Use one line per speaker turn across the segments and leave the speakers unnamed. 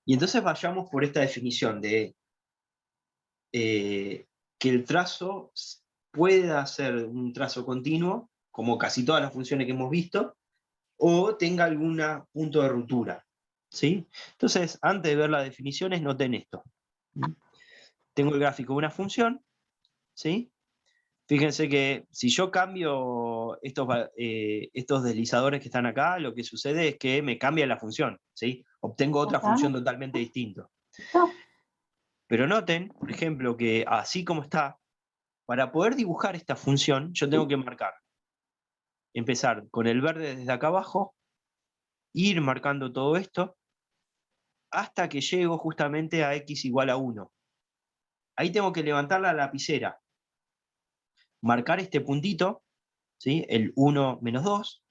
Y entonces vayamos por esta definición de que el trazo pueda ser un trazo continuo, como casi todas las funciones que hemos visto, o tenga algún punto de ruptura. ¿Sí? Entonces, antes de ver las definiciones, noten esto. Tengo el gráfico de una función, ¿sí? Fíjense que si yo cambio estos deslizadores que están acá, lo que sucede es que me cambia la función, ¿sí? Obtengo otra
Ajá.
función totalmente distinta. Pero noten, por ejemplo, que así como está, para poder dibujar esta función, yo tengo que empezar con el verde desde acá abajo, ir marcando todo esto, hasta que llego justamente a x igual a 1. Ahí tengo que levantar la lapicera, marcar este puntito, ¿sí? El 1 menos 2,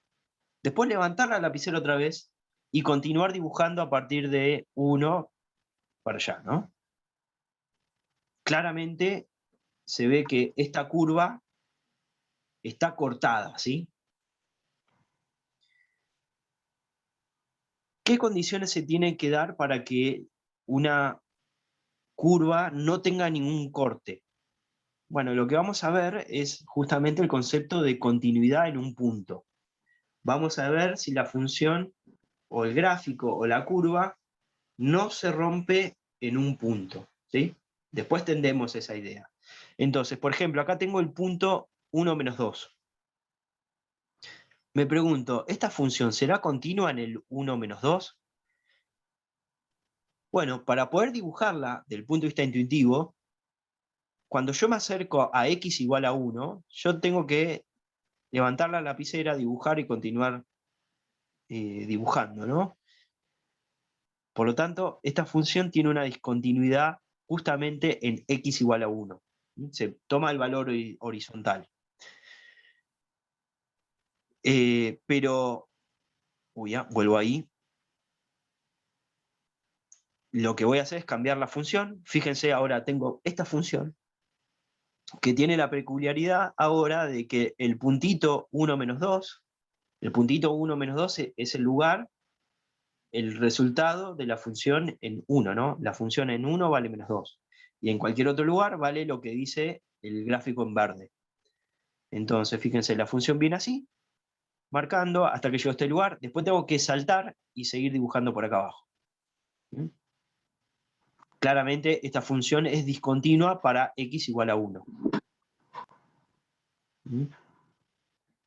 después levantar la lapicera otra vez y continuar dibujando a partir de 1 para allá, ¿no? Claramente se ve que esta curva está cortada, ¿sí? ¿Qué condiciones se tienen que dar para que una curva no tenga ningún corte? Bueno, lo que vamos a ver es justamente el concepto de continuidad en un punto. Vamos a ver si la función o el gráfico o la curva no se rompe en un punto, ¿sí? Después tendemos esa idea. Entonces, por ejemplo, acá tengo el punto 1 menos 2. Me pregunto, ¿esta función será continua en el 1 menos 2? Bueno, para poder dibujarla del punto de vista intuitivo, cuando yo me acerco a x igual a 1, yo tengo que levantar la lapicera, dibujar y continuar dibujando, ¿no? Por lo tanto, esta función tiene una discontinuidad justamente en x igual a 1. Se toma el valor horizontal. Pero, vuelvo ahí. Lo que voy a hacer es cambiar la función. Fíjense, ahora tengo esta función que tiene la peculiaridad ahora de que el puntito 1 menos 2, el puntito 1 menos 2 es el lugar, el resultado de la función en 1, ¿no? La función en 1 vale menos 2. Y en cualquier otro lugar vale lo que dice el gráfico en verde. Entonces, fíjense, la función viene así, marcando hasta que llego a este lugar. Después tengo que saltar y seguir dibujando por acá abajo. ¿Mm? Claramente, esta función es discontinua para x igual a 1. ¿Mm?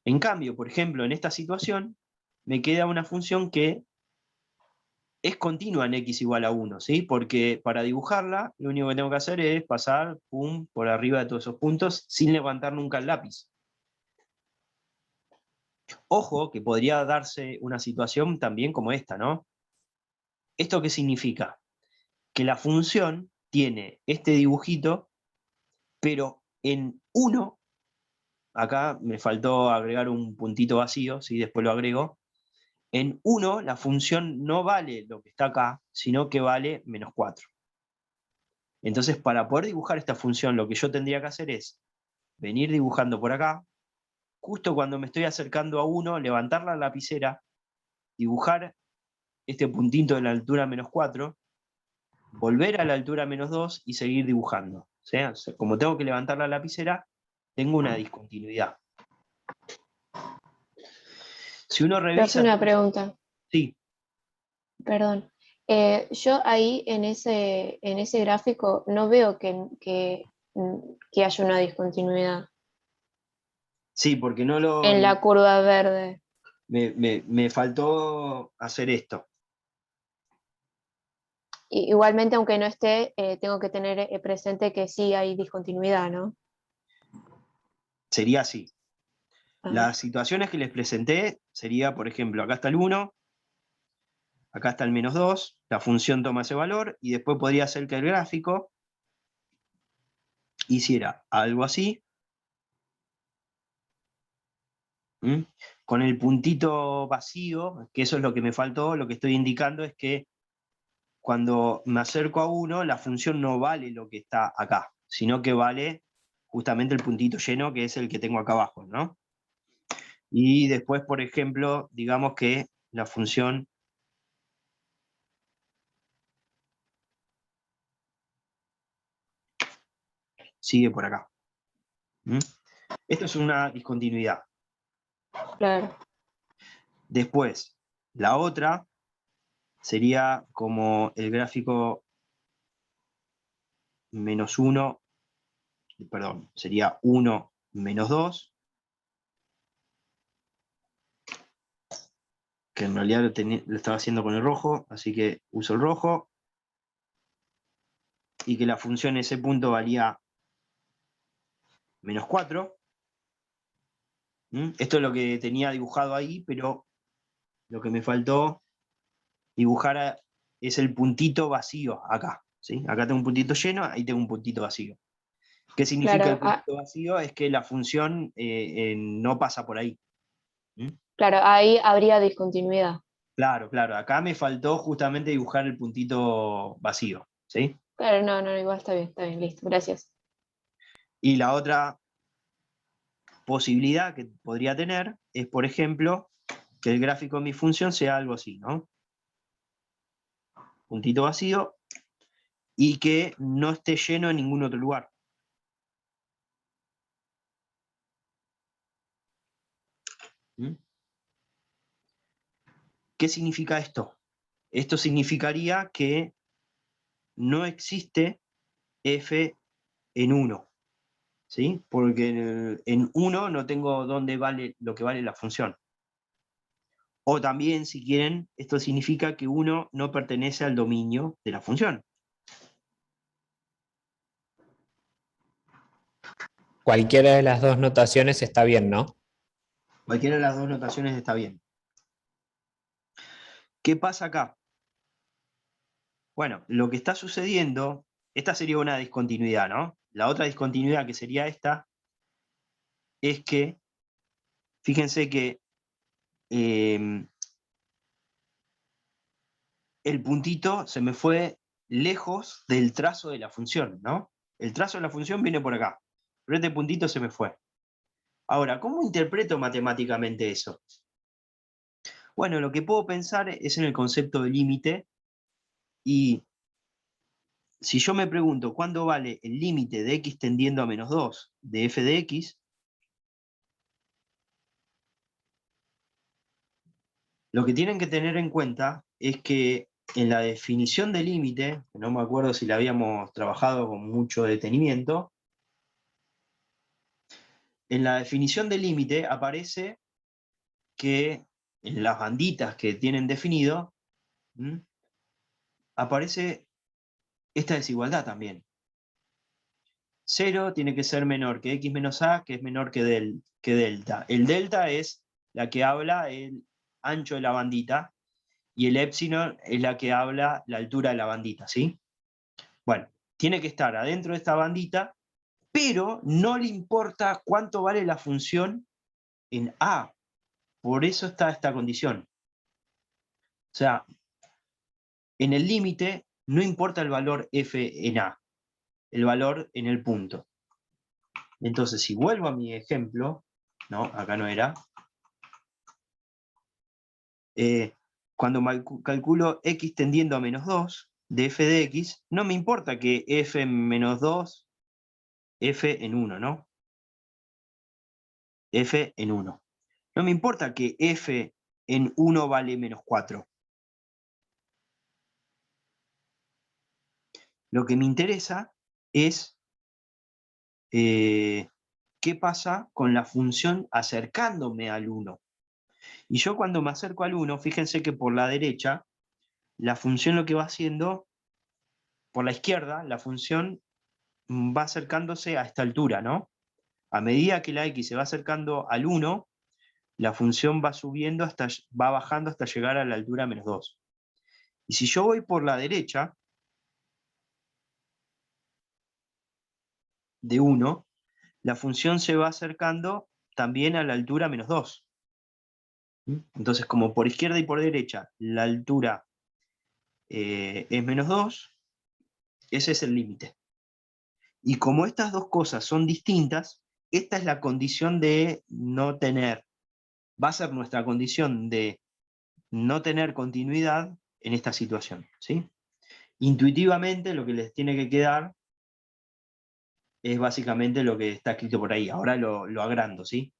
En cambio, por ejemplo, en esta situación, me queda una función que es continua en x igual a 1, ¿sí? Porque para dibujarla, lo único que tengo que hacer es pasar por arriba de todos esos puntos sin levantar nunca el lápiz. Ojo, que podría darse una situación también como esta, ¿no? ¿Esto qué significa? Que la función tiene este dibujito, pero en 1, acá me faltó agregar un puntito vacío, ¿sí? Después lo agrego. En 1 la función no vale lo que está acá, sino que vale menos 4. Entonces, para poder dibujar esta función, lo que yo tendría que hacer es venir dibujando por acá, justo cuando me estoy acercando a 1, levantar la lapicera, dibujar este puntito de la altura menos 4, volver a la altura menos 2 y seguir dibujando. ¿Sí? O sea, como tengo que levantar la lapicera, tengo una discontinuidad. Si uno
Profe,
revisa...
una pregunta,
Sí,
perdón. Yo ahí en ese gráfico no veo que haya una discontinuidad
sí, porque no lo...
en la curva verde.
Me faltó hacer esto.
Igualmente, aunque no esté, tengo que tener presente que sí hay discontinuidad, ¿no?
Sería así.
Ah,
Las situaciones que les presenté sería, por ejemplo, acá está el 1, acá está el menos 2, la función toma ese valor, y después podría ser que el gráfico hiciera algo así, ¿m? Con el puntito vacío, que eso es lo que me faltó, lo que estoy indicando es que cuando me acerco a 1, la función no vale lo que está acá, sino que vale justamente el puntito lleno, que es el que tengo acá abajo, ¿no? Y después, por ejemplo, digamos que la función sigue por acá. Esto es una discontinuidad.
Claro.
Después, la otra sería como el gráfico -1, perdón, sería 1 menos 2, que en realidad lo estaba haciendo con el rojo, así que uso el rojo, y que la función en ese punto valía -4. Esto es lo que tenía dibujado ahí, pero lo que me faltó dibujar es el puntito vacío acá. ¿Sí? Acá tengo un puntito lleno, ahí tengo un puntito vacío. ¿Qué significa
Claro,
el puntito vacío? Es que la función no pasa por ahí.
claro, ahí habría discontinuidad.
Claro, claro. Acá me faltó justamente dibujar el puntito vacío. ¿Sí?
Claro, no, no, igual está bien, listo, gracias.
Y la otra posibilidad que podría tener es, por ejemplo, que el gráfico de mi función sea algo así, ¿no? Puntito vacío, y que no esté lleno en ningún otro lugar. ¿Qué significa esto? Esto significaría que no existe f en 1, ¿sí? Porque en 1 no tengo dónde vale lo que vale la función. O también, si quieren, esto significa que 1 no pertenece al dominio de la función.
Cualquiera de las dos notaciones está bien, ¿no?
Cualquiera de las dos notaciones está bien. ¿Qué pasa acá? Bueno, lo que está sucediendo, esta sería una discontinuidad, ¿no? La otra discontinuidad, que sería esta, es que, fíjense que el puntito se me fue lejos del trazo de la función, ¿no? El trazo de la función viene por acá, pero este puntito se me fue. Ahora, ¿cómo interpreto matemáticamente eso? Bueno, lo que puedo pensar es en el concepto de límite, y si yo me pregunto cuándo vale el límite de x tendiendo a -2 de f de x, lo que tienen que tener en cuenta es que en la definición de límite, no me acuerdo si la habíamos trabajado con mucho detenimiento, en la definición de límite aparece que en las banditas que tienen definido, aparece esta desigualdad también. 0 tiene que ser menor que x menos a, que es menor que delta. El delta es la que habla el ancho de la bandita, y el épsilon es la que habla la altura de la bandita, ¿sí? Bueno, tiene que estar adentro de esta bandita, pero no le importa cuánto vale la función en a. Por eso está esta condición. O sea, en el límite no importa el valor f en a, el valor en el punto. Entonces, si vuelvo a mi ejemplo, no, acá no era, cuando calculo x tendiendo a -2 de f de x, no me importa que f en -2, f en 1, ¿no? F en 1. No me importa que f en 1 vale -4. Lo que me interesa es qué pasa con la función acercándome al 1. Y yo cuando me acerco al 1, fíjense que por la derecha, la función lo que va haciendo, por la izquierda, la función va acercándose a esta altura, ¿no? A medida que la x se va acercando al 1, la función va subiendo, va bajando hasta llegar a la altura -2. Y si yo voy por la derecha, de 1, la función se va acercando también a la altura -2. Entonces, como por izquierda y por derecha la altura es -2, ese es el límite. Y como estas dos cosas son distintas, esta es la condición de no tener, va a ser nuestra condición de no tener continuidad en esta situación, ¿sí? Intuitivamente lo que les tiene que quedar es básicamente lo que está escrito por ahí. Ahora lo agrando, ¿sí?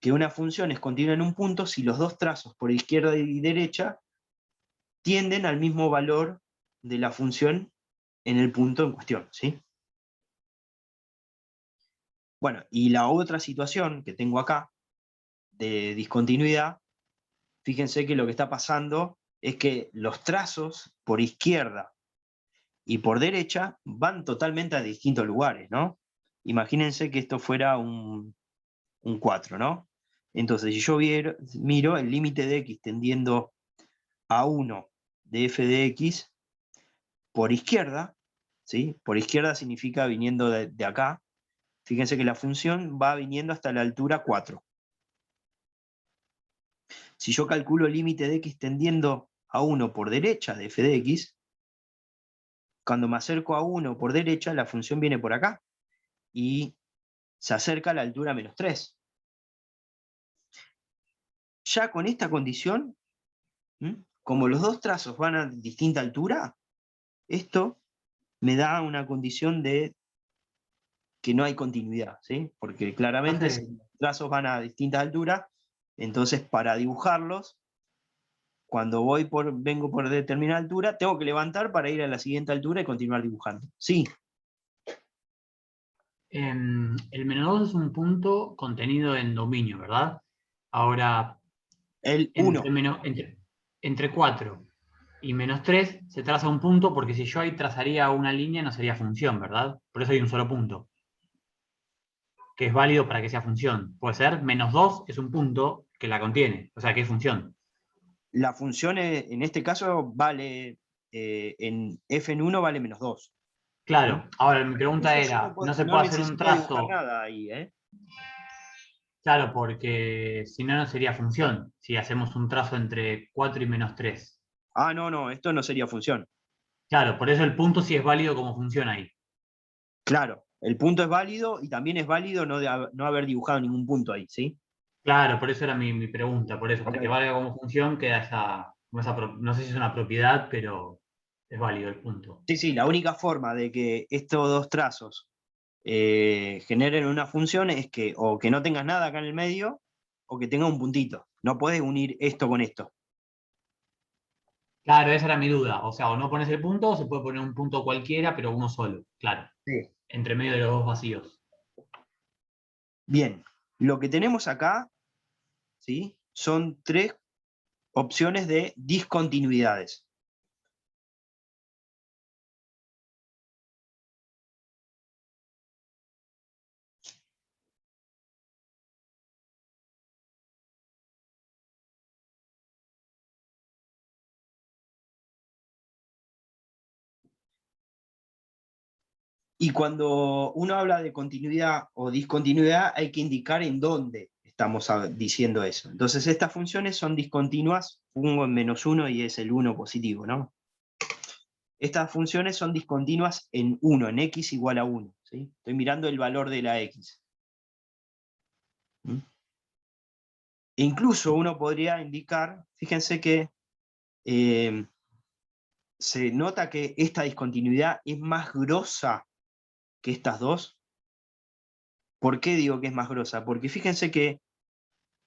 Que una función es continua en un punto si los dos trazos por izquierda y derecha tienden al mismo valor de la función en el punto en cuestión, ¿sí? Bueno, y la otra situación que tengo acá, de discontinuidad, fíjense que lo que está pasando es que los trazos por izquierda y por derecha van totalmente a distintos lugares, ¿no? Imagínense que esto fuera un 4, ¿no? Entonces, si yo miro el límite de x tendiendo a 1 de f de x por izquierda, ¿sí? Por izquierda significa viniendo de acá. Fíjense que la función va viniendo hasta la altura 4. Si yo calculo el límite de x tendiendo a 1 por derecha de f de x, cuando me acerco a 1 por derecha, la función viene por acá y se acerca a la altura menos 3. Ya con esta condición, como los dos trazos van a distinta altura, esto me da una condición de que no hay continuidad, ¿sí? Porque claramente si los trazos van a distintas alturas, entonces para dibujarlos, cuando vengo por determinada altura, tengo que levantar para ir a la siguiente altura y continuar dibujando. Sí.
El menos 2 es un punto contenido en dominio, ¿verdad? Ahora,
El 1.
entre 4 y menos 3 se traza un punto, porque si yo ahí trazaría una línea no sería función, ¿verdad? Por eso hay un solo punto, que es válido para que sea función. Puede ser, menos 2 es un punto que la contiene, o sea que es función.
La función en este caso vale, en f en 1 vale menos 2.
Claro, ahora mi pregunta
Incluso yo
era, ¿no se
no
puede hacer un
necesito dibujar
trazo?
nada ahí, ¿eh?
Claro, porque si no, no sería función, si hacemos un trazo entre 4 y menos 3.
Ah, no, esto no sería función.
Claro, por eso el punto sí es válido como función ahí.
Claro, el punto es válido y también es válido no haber dibujado ningún punto ahí, ¿sí?
Claro, por eso era mi pregunta, por eso, hasta que
Ok.
valga como función queda no sé si es una propiedad, pero es válido el punto.
Sí, la única forma de que estos dos trazos generen una función es que o que no tengas nada acá en el medio o que tenga un puntito. No puedes unir esto con esto.
Claro, esa era mi duda, o sea, o no pones el punto o se puede poner un punto cualquiera, pero uno solo, claro,
Sí.
entre medio de los dos vacíos.
Bien, lo que tenemos acá, ¿sí? Son tres opciones de discontinuidades. Y cuando uno habla de continuidad o discontinuidad, hay que indicar en dónde estamos diciendo eso. Entonces, estas funciones son discontinuas, pongo en menos 1 y es el 1 positivo, ¿no? Estas funciones son discontinuas en 1, en x igual a 1. ¿Sí? Estoy mirando el valor de la x. ¿Mm? E incluso uno podría indicar, fíjense que se nota que esta discontinuidad es más grosa que estas dos. ¿Por qué digo que es más grosa? Porque fíjense que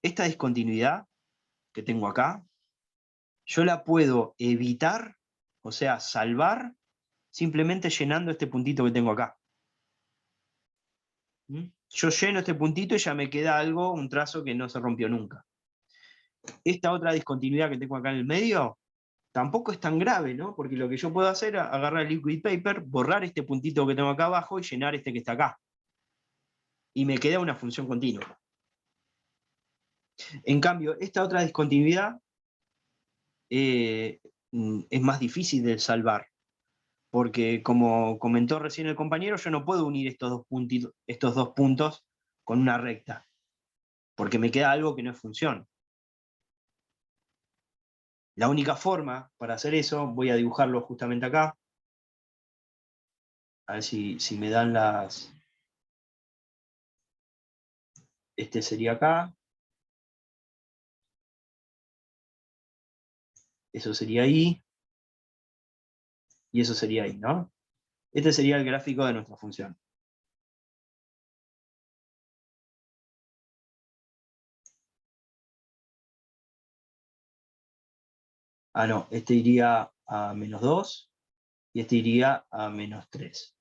esta discontinuidad que tengo acá, yo la puedo evitar, o sea, salvar, simplemente llenando este puntito que tengo acá. Yo lleno este puntito y ya me queda algo, un trazo que no se rompió nunca. Esta otra discontinuidad que tengo acá en el medio, tampoco es tan grave, ¿no? Porque lo que yo puedo hacer es agarrar el liquid paper, borrar este puntito que tengo acá abajo y llenar este que está acá. Y me queda una función continua. En cambio, esta otra discontinuidad es más difícil de salvar. Porque como comentó recién el compañero, yo no puedo unir estos dos puntos con una recta, porque me queda algo que no es función. La única forma para hacer eso, voy a dibujarlo justamente acá, a ver si me dan las... Este sería acá, eso sería ahí, y eso sería ahí, ¿no? Este sería el gráfico de nuestra función. Ah, no, este iría a menos 2 y este iría a menos 3.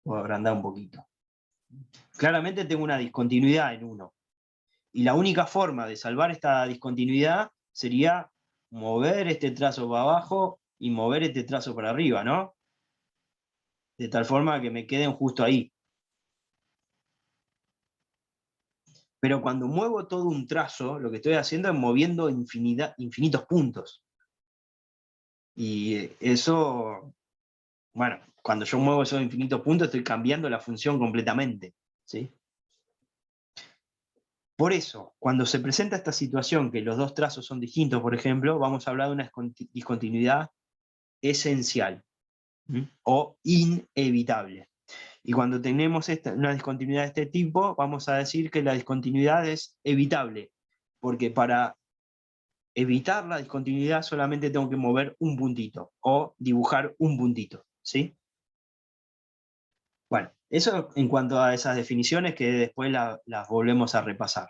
Voy a agrandar un poquito. Claramente tengo una discontinuidad en 1. Y la única forma de salvar esta discontinuidad sería mover este trazo para abajo y mover este trazo para arriba, ¿no? De tal forma que me queden justo ahí. Pero cuando muevo todo un trazo, lo que estoy haciendo es moviendo infinitos puntos. Y eso, bueno, cuando yo muevo esos infinitos puntos estoy cambiando la función completamente, ¿sí? Por eso, cuando se presenta esta situación que los dos trazos son distintos, por ejemplo, vamos a hablar de una discontinuidad esencial, ¿sí? O inevitable. Y cuando tenemos una discontinuidad de este tipo, vamos a decir que la discontinuidad es evitable, porque para evitar la discontinuidad solamente tengo que mover un puntito, o dibujar un puntito, ¿sí? Bueno, eso en cuanto a esas definiciones que después las volvemos a repasar.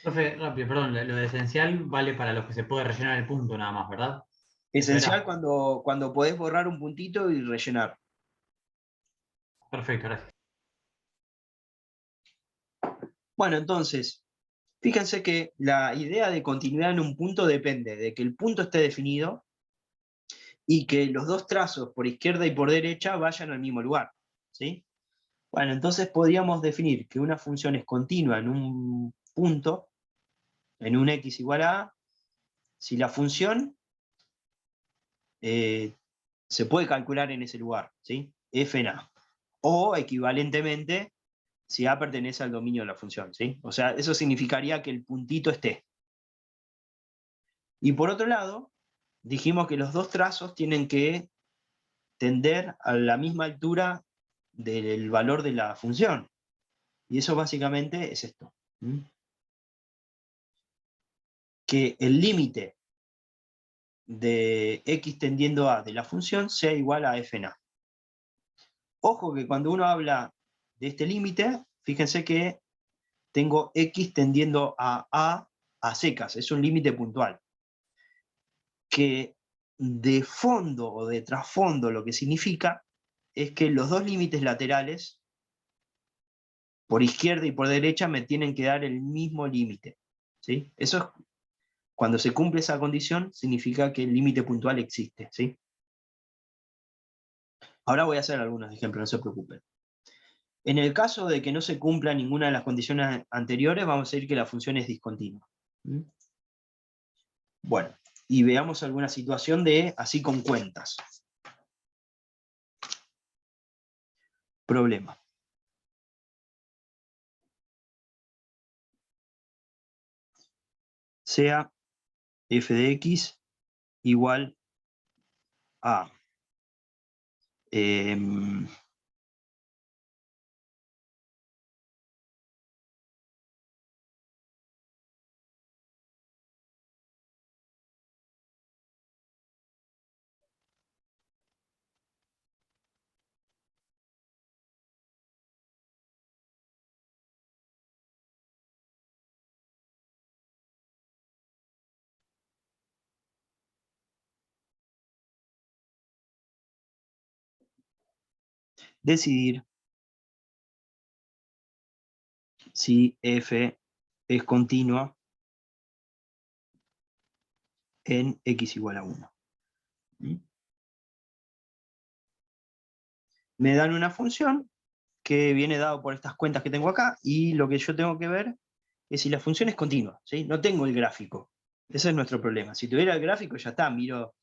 Profe, rápido, perdón, lo de esencial vale para los que se puede rellenar el punto nada más, ¿verdad? Eso
Esencial
era.
cuando podés borrar un puntito y rellenar.
Perfecto, gracias.
Bueno, entonces, fíjense que la idea de continuidad en un punto depende de que el punto esté definido y que los dos trazos por izquierda y por derecha vayan al mismo lugar, ¿sí? Bueno, entonces podríamos definir que una función es continua en un punto, en un x igual a a, si la función se puede calcular en ese lugar, ¿sí? F en A. O equivalentemente, si A pertenece al dominio de la función, ¿sí? O sea, eso significaría que el puntito esté. Y por otro lado, dijimos que los dos trazos tienen que tender a la misma altura del valor de la función. Y eso básicamente es esto. ¿Mm? Que el límite de x tendiendo a de la función sea igual a f en a. Ojo que cuando uno habla de este límite, fíjense que tengo x tendiendo a secas, es un límite puntual. Que de fondo o de trasfondo lo que significa es que los dos límites laterales, por izquierda y por derecha, me tienen que dar el mismo límite, ¿sí? Eso es, cuando se cumple esa condición, significa que el límite puntual existe, ¿sí? Ahora voy a hacer algunos ejemplos, no se preocupen. En el caso de que no se cumpla ninguna de las condiciones anteriores, vamos a decir que la función es discontinua. ¿Mm? Bueno, y veamos alguna situación de así con cuentas. Problema. Sea f de x igual a decidir si f es continua en x igual a 1. ¿Mm? Me dan una función que viene dado por estas cuentas que tengo acá, y lo que yo tengo que ver es si la función es continua, ¿sí? No tengo el gráfico. Ese es nuestro problema. Si tuviera el gráfico, ya está, miro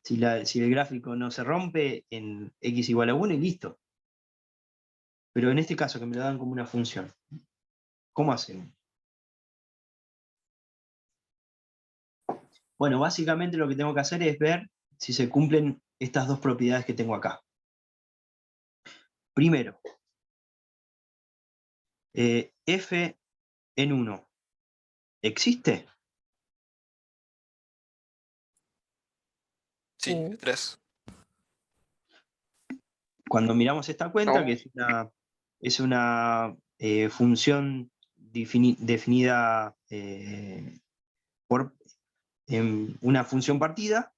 si el gráfico no se rompe en x igual a 1 y listo. Pero en este caso, que me lo dan como una función, ¿cómo hacemos? Bueno, básicamente lo que tengo que hacer es ver si se cumplen estas dos propiedades que tengo acá. Primero, f en 1 ¿existe?
Sí,
Sí.
3.
Cuando miramos esta cuenta,
No.
que es una función definida en una función partida,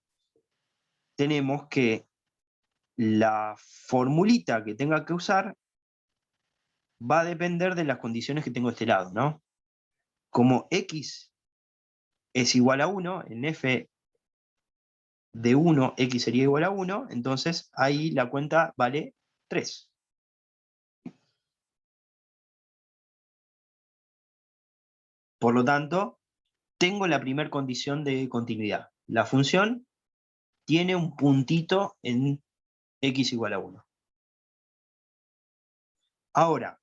tenemos que la formulita que tenga que usar va a depender de las condiciones que tengo de este lado, ¿no? Como x es igual a 1, en f de 1, x sería igual a 1, entonces ahí la cuenta vale 3. Por lo tanto, tengo la primera condición de continuidad. La función tiene un puntito en x igual a 1. Ahora,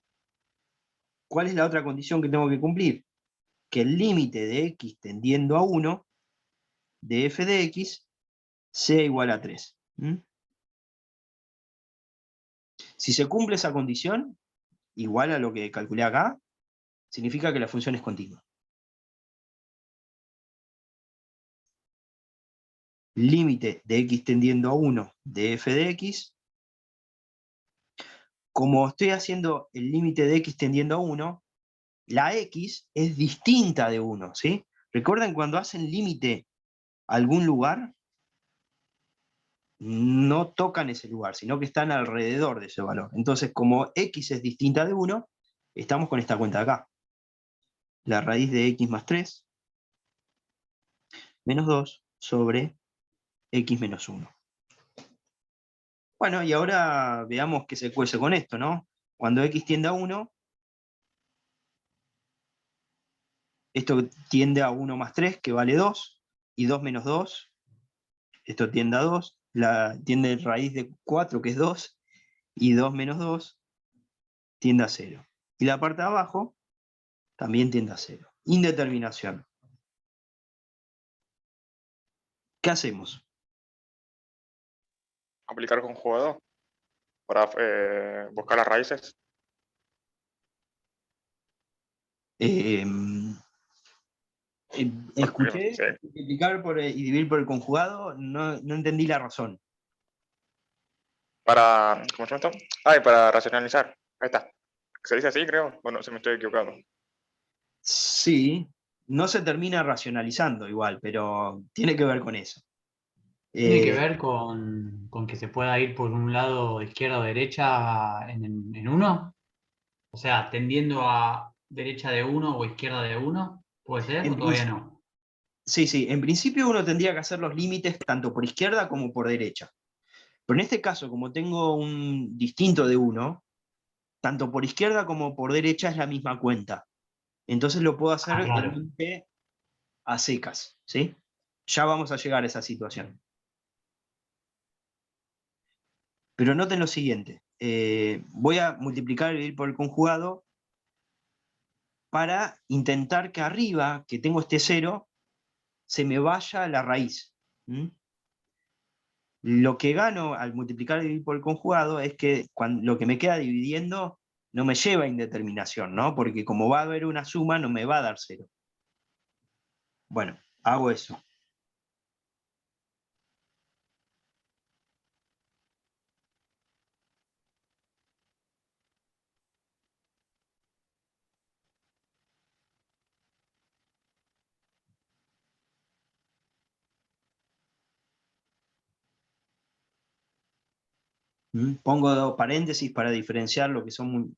¿cuál es la otra condición que tengo que cumplir? Que el límite de x tendiendo a 1 de f de x sea igual a 3. Si se cumple esa condición, igual a lo que calculé acá, significa que la función es continua. Límite de x tendiendo a 1 de f de x. Como estoy haciendo el límite de x tendiendo a 1, la x es distinta de 1, ¿sí? ¿Recuerdan cuando hacen límite a algún lugar? No tocan ese lugar, sino que están alrededor de ese valor. Entonces, como x es distinta de 1, estamos con esta cuenta de acá. La raíz de x más 3 menos 2 sobre x menos 1. Bueno, y ahora veamos qué se cuece con esto, ¿no? Cuando x tiende a 1, esto tiende a 1 más 3, que vale 2, y 2 menos 2, esto tiende a 2, tiende raíz de 4, que es 2, y 2 menos 2 tiende a 0. Y la parte de abajo también tiende a 0. Indeterminación. ¿Qué hacemos?
Aplicar conjugado para buscar las raíces.
Escuché
Sí.
multiplicar y dividir por el conjugado, no entendí la razón.
Para, ¿cómo se llama esto? Ay, para racionalizar. Ahí está. ¿Se dice así, creo? Bueno, se me estoy equivocando.
Sí, no se termina racionalizando igual, pero tiene que ver con eso.
¿Tiene que ver con que se pueda ir por un lado izquierda o derecha en uno? O sea, tendiendo a derecha de uno o izquierda de uno, ¿puede ser?
En
¿O todavía
principio,
no?
sí, en principio uno tendría que hacer los límites tanto por izquierda como por derecha. Pero en este caso, como tengo un distinto de 1, tanto por izquierda como por derecha es la misma cuenta. Entonces lo puedo hacer
Ah,
el
claro.
límite a secas, ¿sí? Ya vamos a llegar a esa situación. Pero noten lo siguiente. Voy a multiplicar y dividir por el conjugado para intentar que arriba, que tengo este 0, se me vaya la raíz. Lo que gano al multiplicar y dividir por el conjugado es que lo que me queda dividiendo no me lleva a indeterminación, ¿no? Porque como va a haber una suma, no me va a dar 0. Bueno, hago eso. Pongo paréntesis para diferenciar lo que son,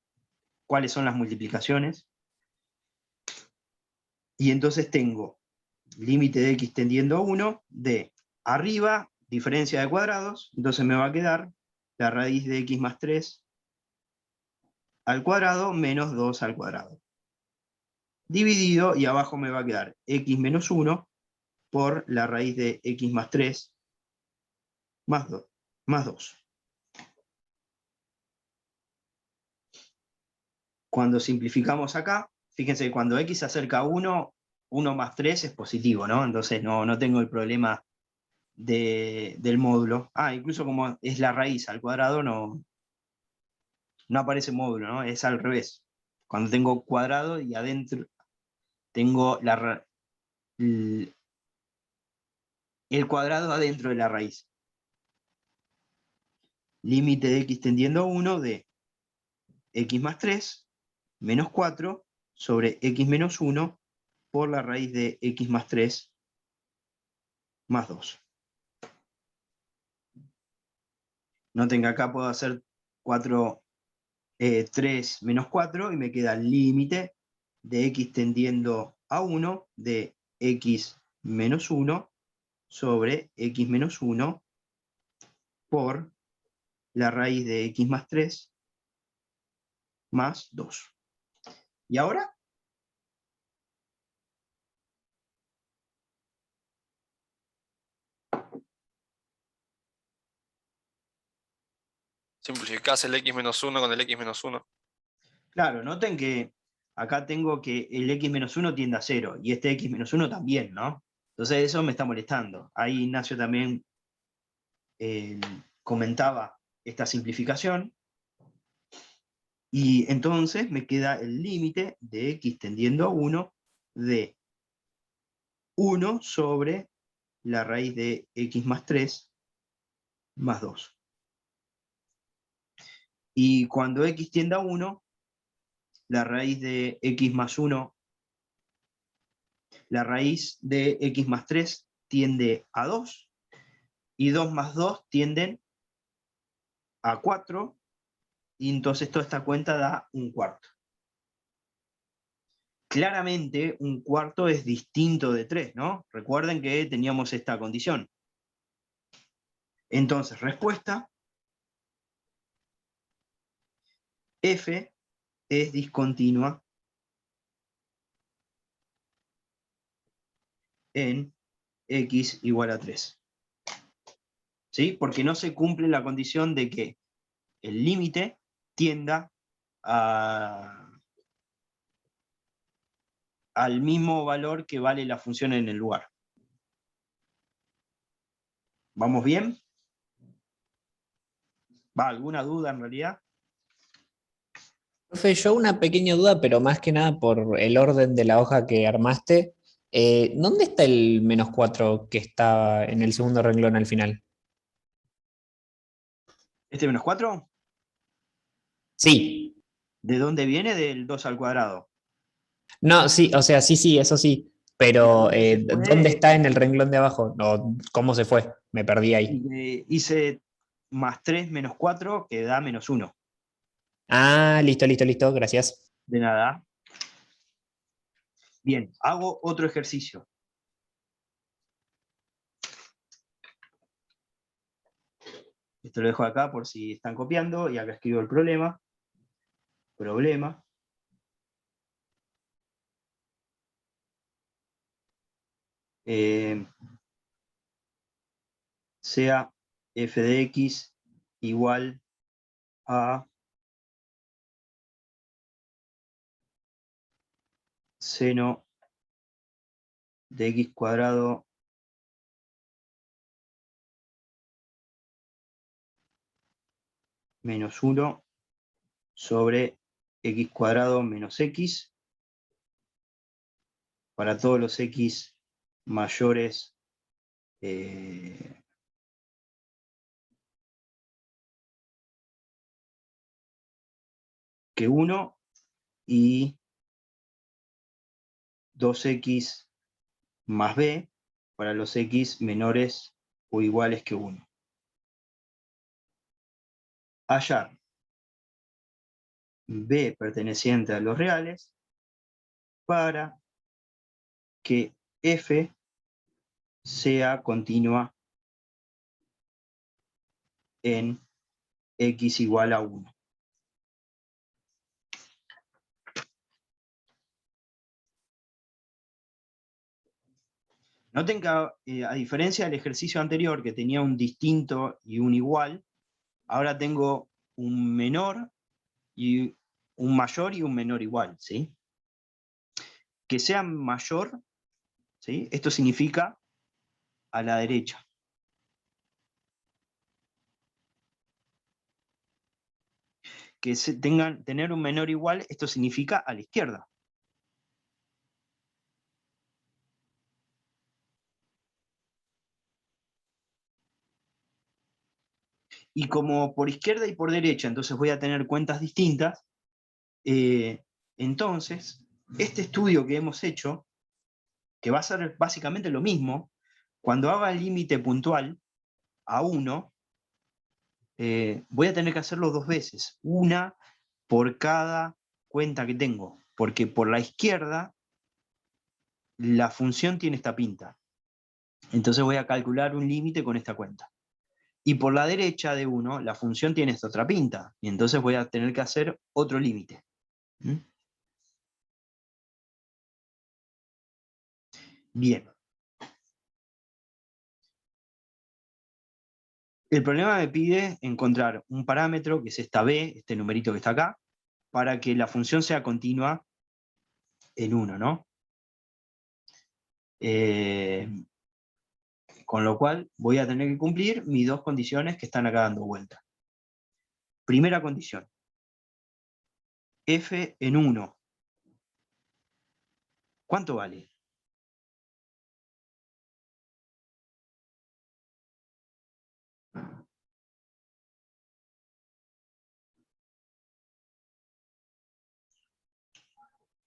cuáles son las multiplicaciones. Y entonces tengo límite de x tendiendo a 1 de arriba, diferencia de cuadrados, entonces me va a quedar la raíz de x más 3 al cuadrado menos 2 al cuadrado. Dividido, y abajo me va a quedar x menos 1 por la raíz de x más 3 más 2. Cuando simplificamos acá, fíjense que cuando x se acerca a 1, 1 más 3 es positivo, ¿no? Entonces no tengo el problema del módulo. Incluso como es la raíz al cuadrado, no aparece módulo, ¿no? Es al revés. Cuando tengo cuadrado y adentro tengo el cuadrado adentro de la raíz. Límite de x tendiendo a 1 de x más 3 menos 4 sobre x menos 1 por la raíz de x más 3 más 2. Noten que acá puedo hacer 3 menos 4 y me queda el límite de x tendiendo a 1 de x menos 1 sobre x menos 1 por la raíz de x más 3 más 2. ¿Y ahora?
Simplificás el x menos 1 con el x menos 1.
Claro, noten que acá tengo que el x menos 1 tiende a 0, y este x menos 1 también, ¿no? Entonces eso me está molestando. Ahí Ignacio también comentaba esta simplificación, y entonces me queda el límite de x tendiendo a 1 de 1 sobre la raíz de x más 3 más 2. Y cuando x tiende a 1, la raíz de x más 1, la raíz de x más 3 tiende a 2, y 2 más 2 tienden a 4, y entonces toda esta cuenta da un cuarto. Claramente un cuarto es distinto de 3, ¿no? Recuerden que teníamos esta condición. Entonces, respuesta, f es discontinua en x igual a 3. ¿Sí? Porque no se cumple la condición de que el límite tienda al mismo valor que vale la función en el lugar. ¿Vamos bien? ¿Va alguna duda en realidad?
Profe, yo una pequeña duda, pero más que nada por el orden de la hoja que armaste. ¿Dónde está el menos 4 que está en el segundo renglón al final?
¿Este menos 4?
Sí.
¿De dónde viene? Del 2 al cuadrado.
No, sí, o sea, sí, sí, eso sí.
¿De
Pero,
dónde se fue?
¿dónde está en el renglón de abajo? ¿O cómo se fue? Me perdí ahí.
Hice más 3 menos 4 que da menos 1.
Ah, listo, listo, listo, gracias.
De nada. Bien, hago otro ejercicio. Esto lo dejo acá por si están copiando, y acá escribo el problema. Problema. Sea f de x igual a seno de x cuadrado menos 1 sobre x cuadrado menos x para todos los x mayores que 1, y 2x más b para los x menores o iguales que 1. Hallar b perteneciente a los reales para que f sea continua en x igual a 1. Noten que a diferencia del ejercicio anterior, que tenía un distinto y un igual, ahora tengo un menor y un mayor y un menor igual, ¿sí? Que sea mayor, ¿sí? Esto significa a la derecha. Que tener un menor igual, esto significa a la izquierda. Y como por izquierda y por derecha, entonces voy a tener cuentas distintas, entonces, este estudio que hemos hecho, que va a ser básicamente lo mismo, Cuando haga el límite puntual a 1, voy a tener que hacerlo 2 veces, una por cada cuenta que tengo, porque por la izquierda la función tiene esta pinta. Entonces voy a calcular un límite con esta cuenta. Y por la derecha de 1, la función tiene esta otra pinta, y entonces voy a tener que hacer otro límite. ¿Mm? Bien. El problema me pide encontrar un parámetro, que es esta b, este numerito que está acá, para que la función sea continua en 1, ¿no? Con lo cual voy a tener que cumplir mis 2 condiciones que están acá dando vuelta. Primera condición. F en 1. ¿Cuánto vale?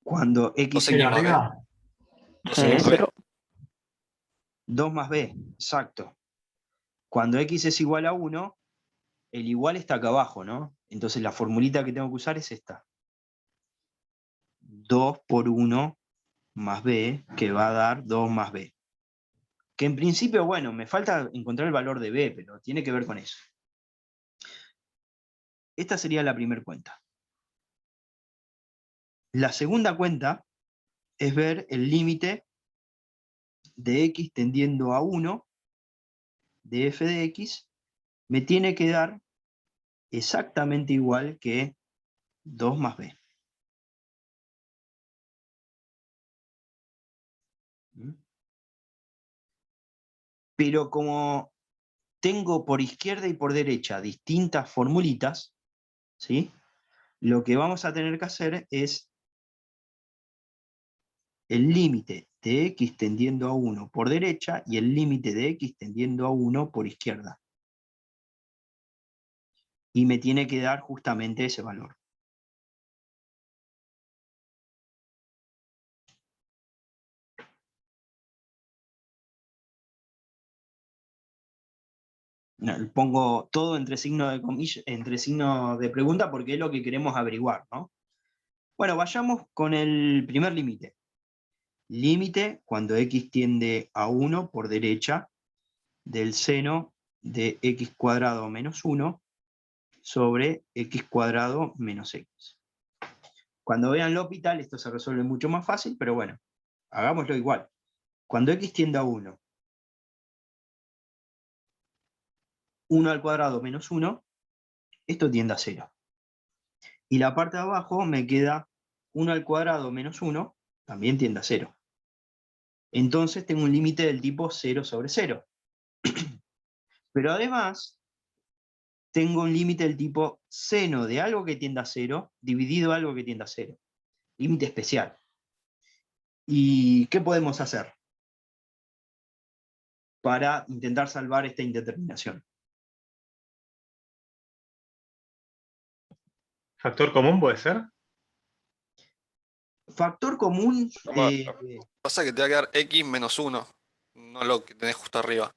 Cuando x
Cero
igual a b.
arriba.
2x más b.
2 más b, exacto. Cuando x es igual a 1, el igual está acá abajo, ¿no? Entonces la formulita que tengo que usar es esta. 2 por 1 más b, que va a dar 2 más b. Que en principio, bueno, me falta encontrar el valor de b, pero tiene que ver con eso. Esta sería la primera cuenta. La segunda cuenta es ver el límite de x tendiendo a 1 de f de x, me tiene que dar exactamente igual que 2 más b. Pero como tengo por izquierda y por derecha distintas formulitas, ¿sí? Lo que vamos a tener que hacer es el límite de x tendiendo a 1 por derecha y el límite de x tendiendo a 1 por izquierda. Y me tiene que dar justamente ese valor. Pongo todo entre signos de comillas, entre signos de pregunta, porque es lo que queremos averiguar, ¿no? Bueno, vayamos con el primer límite. Límite cuando x tiende a 1 por derecha del seno de x cuadrado menos 1 sobre x cuadrado menos x. Cuando vean L'Hopital esto se resuelve mucho más fácil, pero bueno, hagámoslo igual. Cuando x tiende a 1, 1 al cuadrado menos 1, esto tiende a 0. Y la parte de abajo me queda 1 al cuadrado menos 1, también tiende a 0. Entonces tengo un límite del tipo 0 sobre 0. Pero además, tengo un límite del tipo seno de algo que tiende a 0 dividido algo que tiende a 0. Límite especial. ¿Y qué podemos hacer para intentar salvar esta indeterminación?
¿Factor común puede ser?
Factor común...
Pasa que te va a quedar x menos 1, no lo que tenés justo arriba.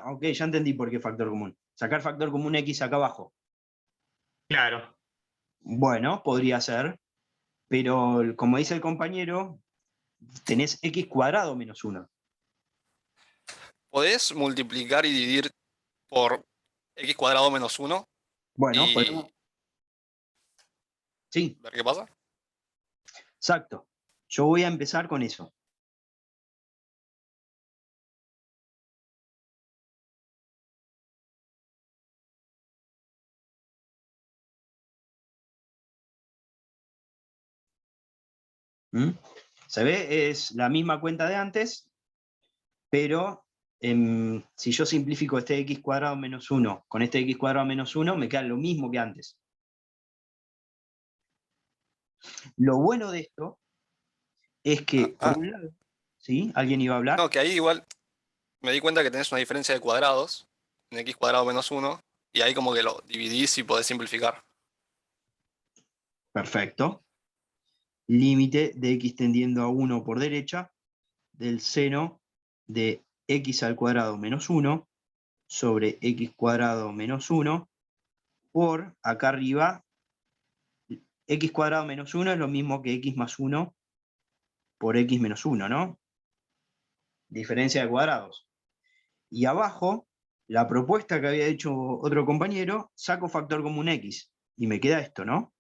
ok, ya entendí por qué factor común. Sacar factor común x acá abajo.
Claro.
Bueno, podría ser, pero como dice el compañero, tenés x cuadrado menos 1.
Podés multiplicar y dividir por x cuadrado menos 1
Bueno,
y
podemos... Sí,
ver qué pasa.
exacto. Yo voy a empezar con eso. ¿Mm? ¿Se ve? Es la misma cuenta de antes, pero si yo simplifico este x cuadrado menos 1 con este x cuadrado menos 1, me queda lo mismo que antes. Lo bueno de esto es que, por un lado, ¿sí? ¿Alguien iba a hablar?
No, que ahí igual me di cuenta que tenés una diferencia de cuadrados en x cuadrado menos 1 y ahí como que lo dividís y podés simplificar.
Perfecto. Límite de x tendiendo a 1 por derecha del seno de x al cuadrado menos 1 sobre x cuadrado menos 1 por, acá arriba, x cuadrado menos 1 es lo mismo que x más 1 por x menos 1, ¿no? Diferencia de cuadrados. Y abajo, la propuesta que había hecho otro compañero, saco factor común x, y me queda esto, ¿no?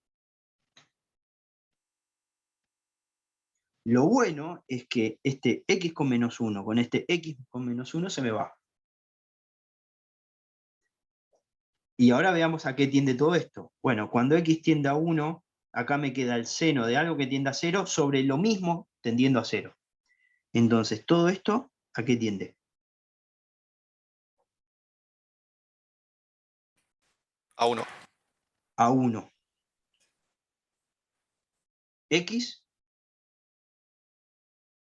Lo bueno es que este x con menos 1 con este x con menos 1 se me va. Y ahora veamos a qué tiende todo esto. Bueno, cuando x tiende a 1, acá me queda el seno de algo que tiende a 0 sobre lo mismo tendiendo a 0. Entonces, todo esto, ¿a qué tiende?
A 1.
A 1. X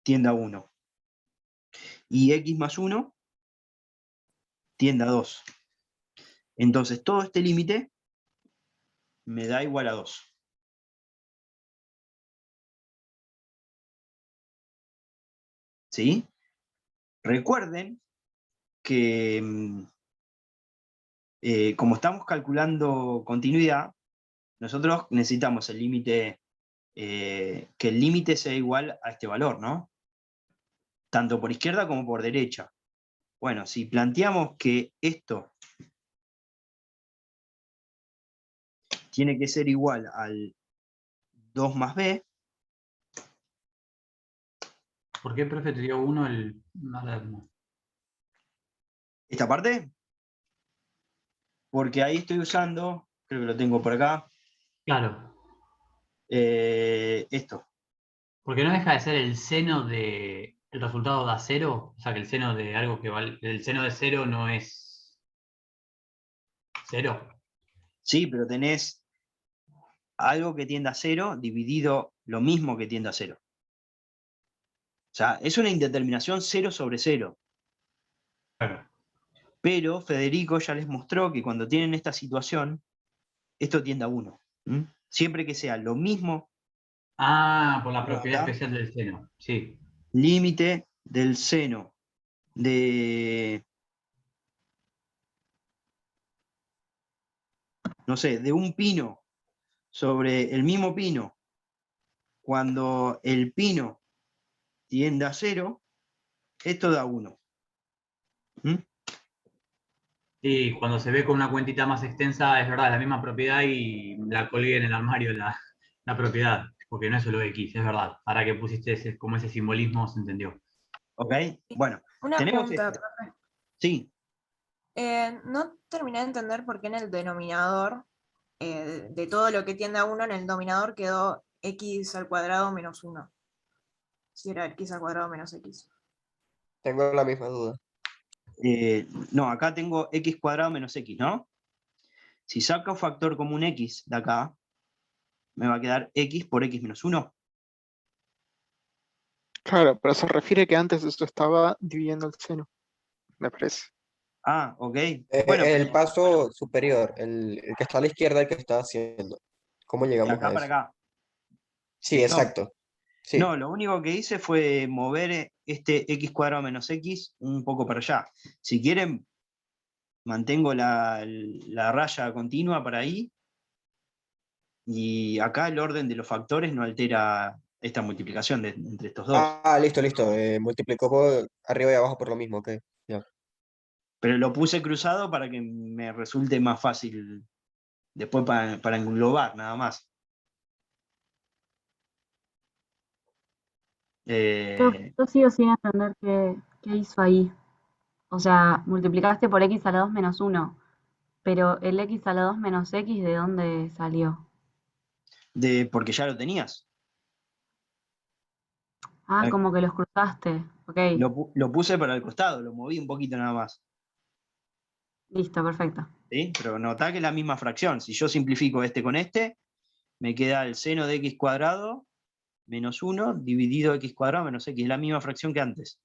tiende a 1. Y x más 1 tiende a 2. Entonces, todo este límite me da igual a 2. ¿Sí? Recuerden que como estamos calculando continuidad, nosotros necesitamos el límite, que el límite sea igual a este valor, ¿no? Tanto por izquierda como por derecha. Bueno, si planteamos que esto tiene que ser igual al 2 más b,
¿Por qué, profe, te dio 1 el materno?
esta parte, porque ahí estoy usando, creo que lo tengo por acá,
Claro,
esto.
porque no deja de ser el seno de... ¿El resultado da 0? O sea, que el seno de algo que vale... El seno de 0 no es 0.
Sí, pero tenés algo que tiende a 0 dividido lo mismo que tiende a 0. O sea, es una indeterminación 0 sobre 0.
Claro.
Pero Federico ya les mostró que cuando tienen esta situación, esto tiende a 1. Siempre que sea lo mismo,
Ah, por la
tengo
propiedad
acá,
especial del seno. Sí.
límite del seno de, no sé, de un pino sobre el mismo pino, cuando el pino tiende a 0, esto da 1.
Sí, cuando se ve con una cuentita más extensa, es verdad, la misma propiedad y la colgué en el armario la propiedad, porque no es solo X, es verdad. Ahora que pusiste como ese simbolismo, se entendió.
¿Ok? Bueno,
Una
tenemos
pregunta,
esto.
profe.
Sí,
No terminé de entender por qué en el denominador, de todo lo que tiende a 1, en el denominador quedó x al cuadrado menos 1. Si era x al cuadrado menos x.
Tengo la misma duda.
no, acá tengo x cuadrado menos x, ¿no? Si saco factor común x de acá, me va a quedar x por x menos 1.
Claro, pero se refiere que antes esto estaba dividiendo el seno, me parece.
Ah, ok. Bueno,
El
pero
paso superior, el que está a la izquierda, el que está haciendo. ¿Cómo
de
llegamos
acá
a
para
eso?
acá.
Sí,
No,
exacto. Sí.
no, lo único que hice fue mover este x cuadrado menos x un poco para allá. Si quieren, mantengo la raya continua para ahí. Y acá el orden de los factores no altera esta multiplicación entre estos dos.
Ah, listo, listo. Multiplicó por arriba y abajo por lo mismo, ok. Ya.
Pero lo puse cruzado para que me resulte más fácil después para englobar, nada más.
Yo sigo sin entender qué hizo ahí. O sea, multiplicaste por x a la 2 menos 1, pero el x a la 2 menos x, ¿de dónde salió?
Porque ya lo tenías.
Ah,
Eh,
como que los cruzaste. Ok,
lo puse para el costado, lo moví un poquito nada más.
listo, perfecto.
¿Sí? Pero notá que es la misma fracción. Si yo simplifico este con este, me queda el seno de x cuadrado menos 1 dividido x cuadrado menos x. Es la misma fracción que antes.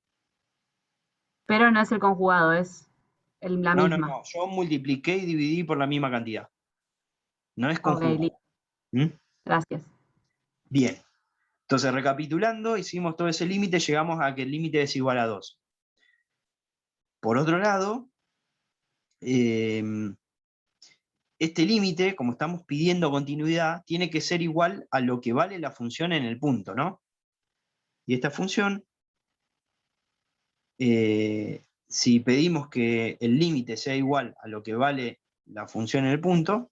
Pero no es el conjugado, es la
No, no,
misma.
no. Yo multipliqué y dividí por la misma cantidad. No es
Ok,
conjugado.
listo,
¿Mm?
gracias.
Bien. Entonces, recapitulando, hicimos todo ese límite, llegamos a que el límite es igual a 2. Por otro lado, este límite, como estamos pidiendo continuidad, tiene que ser igual a lo que vale la función en el punto, ¿no? Y esta función, si pedimos que el límite sea igual a lo que vale la función en el punto,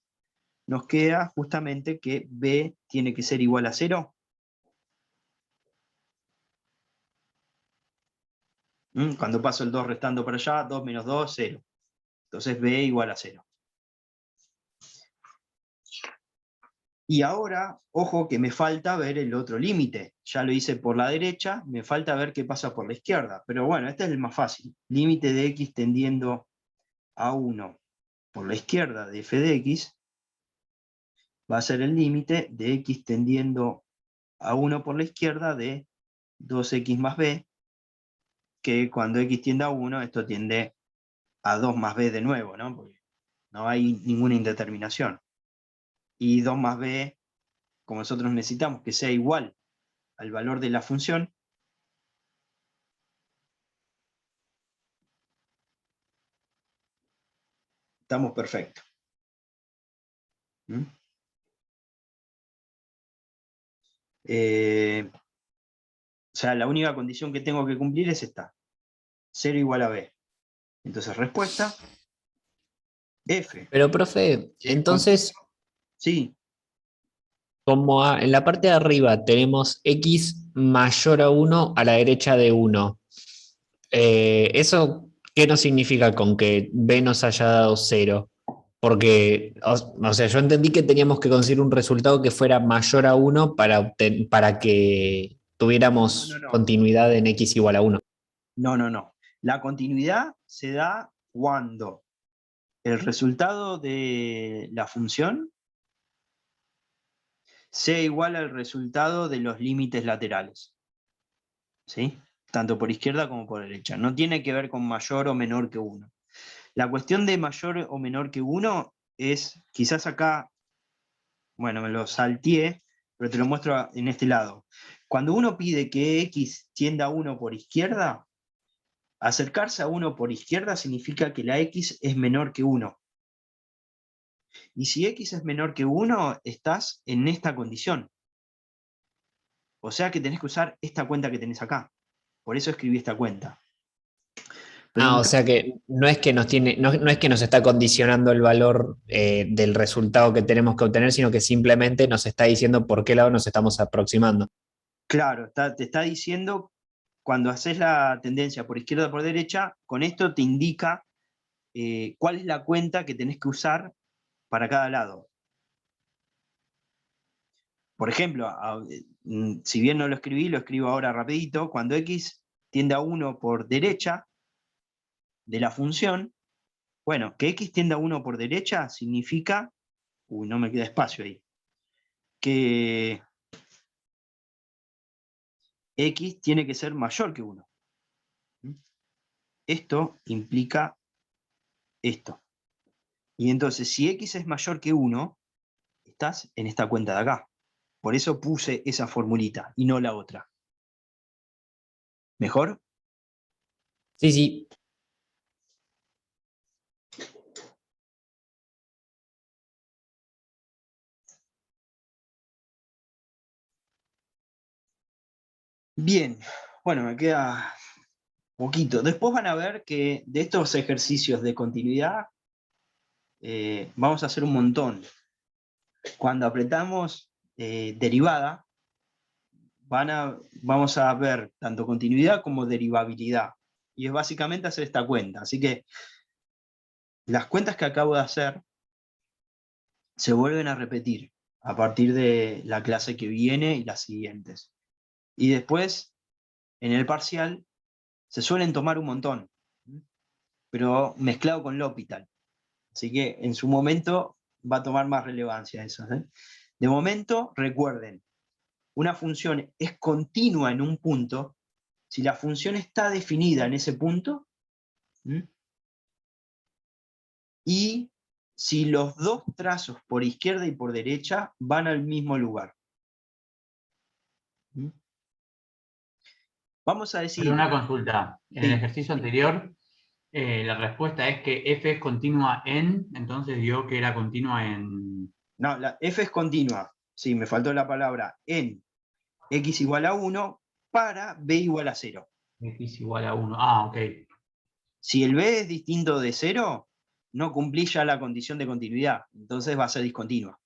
nos queda justamente que b tiene que ser igual a 0. Cuando paso el 2 restando para allá, 2 menos 2, 0. Entonces b igual a 0. Y ahora, ojo que me falta ver el otro límite. Ya lo hice por la derecha, me falta ver qué pasa por la izquierda. Pero bueno, este es el más fácil. Límite de x tendiendo a 1 por la izquierda de f de x va a ser el límite de x tendiendo a 1 por la izquierda de 2x más b, que cuando x tiende a 1, esto tiende a 2 más b de nuevo, ¿no? Porque no hay ninguna indeterminación. Y 2 más b, como nosotros necesitamos que sea igual al valor de la función, estamos perfectos. O sea, la única condición que tengo que cumplir es esta. 0 igual a b. Entonces, respuesta, f.
Pero, profe, entonces,
Sí,
como en la parte de arriba tenemos x mayor a 1 a la derecha de 1, ¿eso qué nos significa con que b nos haya dado 0? Porque, o sea, yo entendí que teníamos que conseguir un resultado que fuera mayor a 1 para que tuviéramos
no.
continuidad en x igual a 1.
No. La continuidad se da cuando el resultado de la función sea igual al resultado de los límites laterales. ¿Sí? Tanto por izquierda como por derecha. No tiene que ver con mayor o menor que 1. La cuestión de mayor o menor que 1 es, quizás acá, bueno, me lo salteé, pero te lo muestro en este lado. Cuando uno pide que x tienda a 1 por izquierda, acercarse a 1 por izquierda significa que la x es menor que 1. Y si x es menor que 1, estás en esta condición. O sea que tenés que usar esta cuenta que tenés acá. Por eso escribí esta cuenta.
O sea que no es que nos no es que nos está condicionando el valor del resultado que tenemos que obtener, sino que simplemente nos está diciendo por qué lado nos estamos aproximando.
Claro, te está diciendo, cuando haces la tendencia por izquierda o por derecha, con esto te indica cuál es la cuenta que tenés que usar para cada lado. Por ejemplo, si bien no lo escribí, lo escribo ahora rapidito. Cuando x tiende a 1 por derecha de la función, bueno, que x tienda a 1 por derecha significa, no me queda espacio ahí, que x tiene que ser mayor que 1. Esto implica esto. Y entonces, si x es mayor que 1, estás en esta cuenta de acá. Por eso puse esa formulita y no la otra. ¿Mejor?
Sí, sí.
Bien, bueno, me queda poquito. Después van a ver que de estos ejercicios de continuidad vamos a hacer un montón. Cuando apretamos derivada, vamos a ver tanto continuidad como derivabilidad. Y es básicamente hacer esta cuenta. Así que las cuentas que acabo de hacer se vuelven a repetir a partir de la clase que viene y las siguientes. Y después, en el parcial, se suelen tomar un montón, pero mezclado con L'Hopital. Así que en su momento va a tomar más relevancia eso. De momento, recuerden, una función es continua en un punto si la función está definida en ese punto y si los dos trazos por izquierda y por derecha van al mismo lugar. Vamos a decir...
Pero una consulta. En el ejercicio anterior, La respuesta es que f es continua en, entonces dio que era continua en...
No, la f es continua. Sí, me faltó la palabra en x igual a 1 para b igual a 0.
X igual a 1. Ah, ok.
Si el b es distinto de 0, no cumplís ya la condición de continuidad. Entonces va a ser discontinua.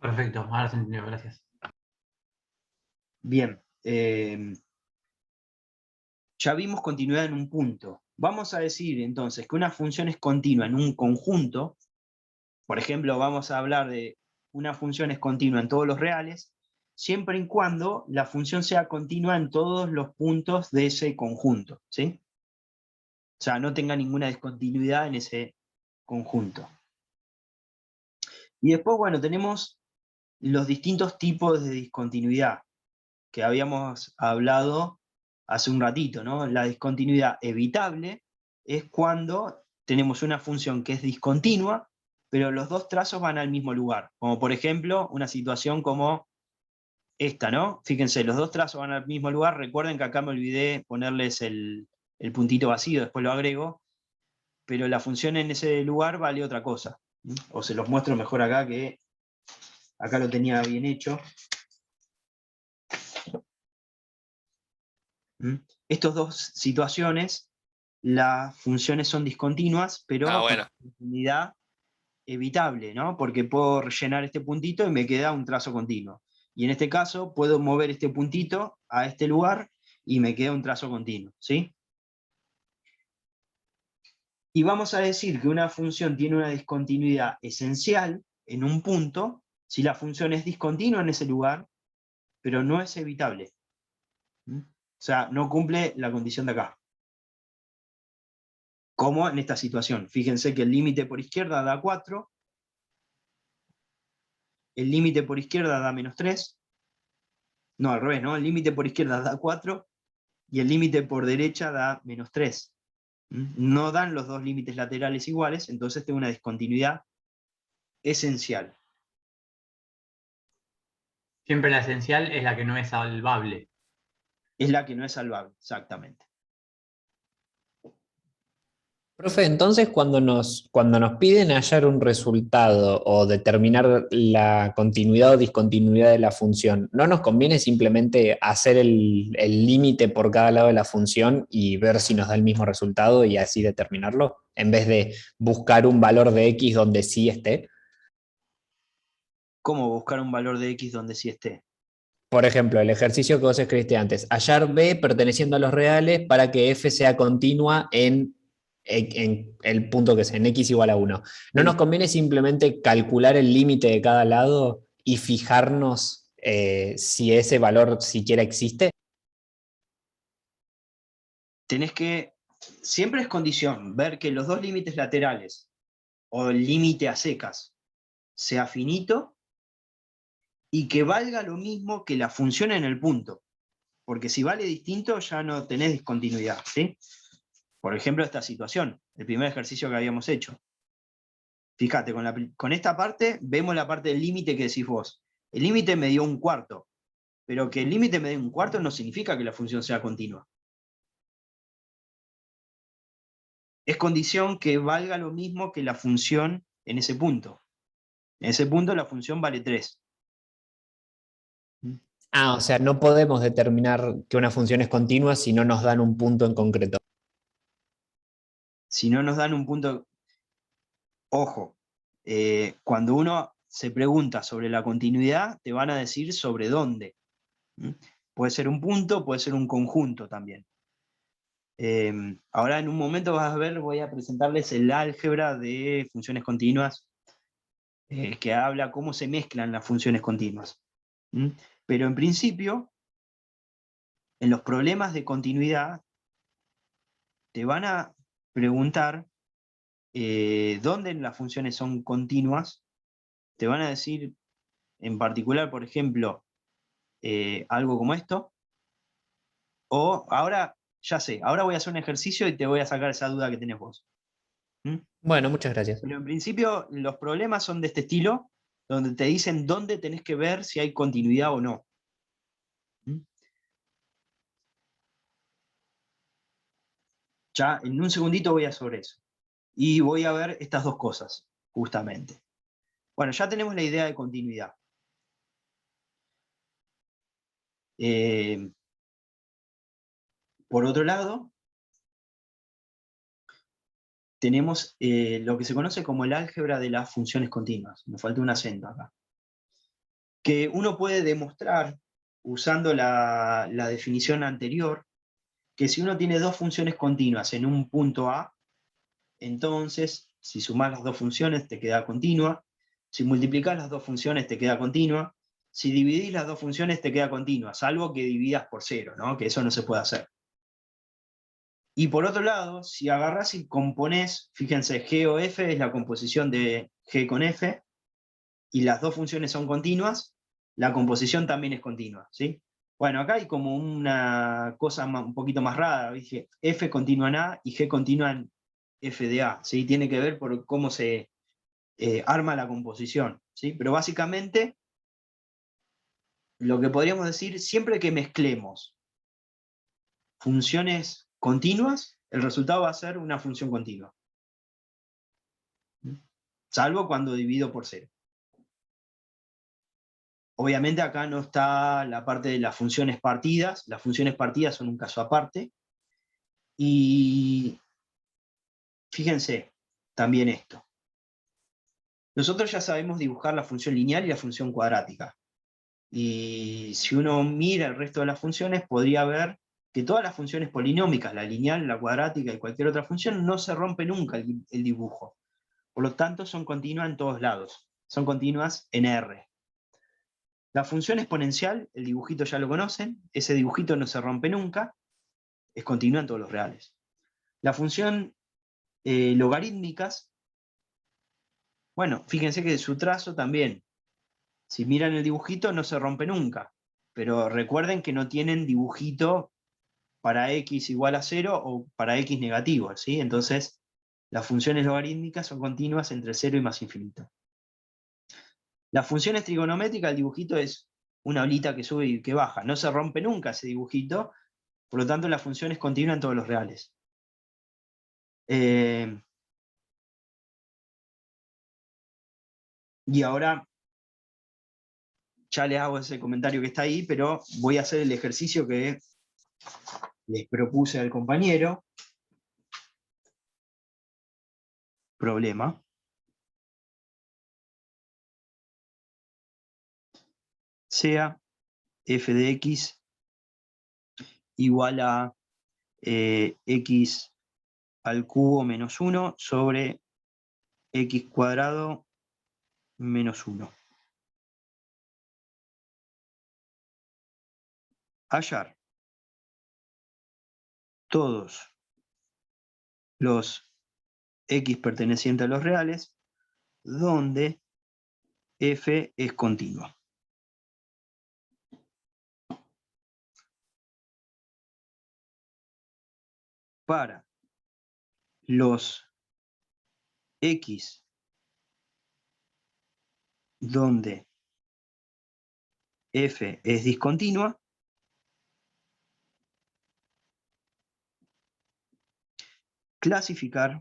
Perfecto, ahora se entendió, gracias.
Bien. Ya vimos continuidad en un punto. Vamos a decir entonces que una función es continua en un conjunto. Por ejemplo, vamos a hablar de una función es continua en todos los reales, siempre y cuando la función sea continua en todos los puntos de ese conjunto, ¿sí? O sea, no tenga ninguna discontinuidad en ese conjunto. Y después, bueno, tenemos los distintos tipos de discontinuidad que habíamos hablado hace un ratito, ¿no? La discontinuidad evitable es cuando tenemos una función que es discontinua, pero los dos trazos van al mismo lugar. Como por ejemplo, una situación como esta, ¿no? Fíjense, los dos trazos van al mismo lugar. Recuerden que acá me olvidé ponerles el puntito vacío, después lo agrego, pero la función en ese lugar vale otra cosa. O se los muestro mejor acá, que acá lo tenía bien hecho. Estas dos situaciones, las funciones son discontinuas, pero con
bueno.
continuidad evitable, ¿no? Porque puedo rellenar este puntito y me queda un trazo continuo. Y en este caso puedo mover este puntito a este lugar y me queda un trazo continuo, ¿sí? Y vamos a decir que una función tiene una discontinuidad esencial en un punto si la función es discontinua en ese lugar, pero no es evitable. O sea, no cumple la condición de acá. Como en esta situación. Fíjense que el límite por izquierda da 4, el límite por izquierda da -3, no, al revés, ¿no? El límite por izquierda da 4 y el límite por derecha da -3. No dan los dos límites laterales iguales, entonces tengo una discontinuidad esencial.
Siempre la esencial es la que no es salvable.
Es la que no es salvable, exactamente.
Profe, entonces cuando nos piden hallar un resultado o determinar la continuidad o discontinuidad de la función, ¿no nos conviene simplemente hacer el límite por cada lado de la función y ver si nos da el mismo resultado y así determinarlo, en vez de buscar un valor de x donde sí esté?
¿Cómo buscar un valor de x donde sí esté?
Por ejemplo, el ejercicio que vos escribiste antes, hallar b perteneciendo a los reales para que f sea continua en el punto que es, en x igual a 1. ¿No nos conviene simplemente calcular el límite de cada lado y fijarnos si ese valor siquiera existe?
Tenés que, siempre es condición, ver que los dos límites laterales o el límite a secas sea finito y que valga lo mismo que la función en el punto. Porque si vale distinto ya no tenés discontinuidad, ¿sí? Por ejemplo, esta situación, el primer ejercicio que habíamos hecho. Fíjate, con esta parte vemos la parte del límite que decís vos. El límite me dio 1/4, pero que el límite me dé 1/4 no significa que la función sea continua. Es condición que valga lo mismo que la función en ese punto. En ese punto la función vale 3.
Ah, o sea, no podemos determinar que una función es continua si no nos dan un punto en concreto.
Si no nos dan un punto... Ojo, cuando uno se pregunta sobre la continuidad, te van a decir sobre dónde. Puede ser un punto, puede ser un conjunto también. Ahora en un momento vas a ver, voy a presentarles el álgebra de funciones continuas, que habla cómo se mezclan las funciones continuas. Pero en principio, en los problemas de continuidad, te van a preguntar dónde las funciones son continuas. Te van a decir, en particular, por ejemplo, algo como esto. O ahora, ya sé, ahora voy a hacer un ejercicio y te voy a sacar esa duda que tenés vos.
Bueno, muchas gracias.
Pero en principio los problemas son de este estilo, donde te dicen dónde tenés que ver si hay continuidad o no. Ya en un segundito voy a sobre eso. Y voy a ver estas dos cosas, justamente. Bueno, ya tenemos la idea de continuidad. Por otro lado, tenemos lo que se conoce como el álgebra de las funciones continuas. Me falta un acento acá. Que uno puede demostrar, usando la definición anterior, que si uno tiene dos funciones continuas en un punto A, entonces, si sumás las dos funciones te queda continua, si multiplicás las dos funciones te queda continua, si dividís las dos funciones te queda continua, salvo que dividas por cero, ¿no? Que eso no se puede hacer. Y por otro lado, si agarrás y componés, fíjense, G o F es la composición de G con F, y las dos funciones son continuas, la composición también es continua, ¿sí? Bueno, acá hay como una cosa un poquito más rara, dije, F continúa en A y G continúa en F de A, ¿sí? Tiene que ver por cómo se arma la composición, ¿sí? Pero básicamente, lo que podríamos decir, siempre que mezclemos funciones continuas, el resultado va a ser una función continua. Salvo cuando divido por cero. Obviamente acá no está la parte de las funciones partidas. Las funciones partidas son un caso aparte. Y fíjense también esto. Nosotros ya sabemos dibujar la función lineal y la función cuadrática. Y si uno mira el resto de las funciones, podría ver que todas las funciones polinómicas, la lineal, la cuadrática y cualquier otra función, no se rompe nunca el dibujo. Por lo tanto, son continuas en todos lados. Son continuas en R. La función exponencial, el dibujito ya lo conocen, ese dibujito no se rompe nunca, es continua en todos los reales. La función logarítmicas, bueno, fíjense que su trazo también, si miran el dibujito no se rompe nunca, pero recuerden que no tienen dibujito para x igual a 0 o para x negativo, ¿sí? Entonces, las funciones logarítmicas son continuas entre 0 y más infinito. Las funciones trigonométricas, el dibujito es una olita que sube y que baja, no se rompe nunca ese dibujito, por lo tanto la función es continua en todos los reales. Y ahora, ya les hago ese comentario que está ahí, pero voy a hacer el ejercicio que les propuse al compañero. Problema. Sea f de x igual a x al cubo menos 1 sobre x cuadrado menos 1. Hallar todos los x pertenecientes a los reales donde f es continua. Para los x donde f es discontinua, clasificar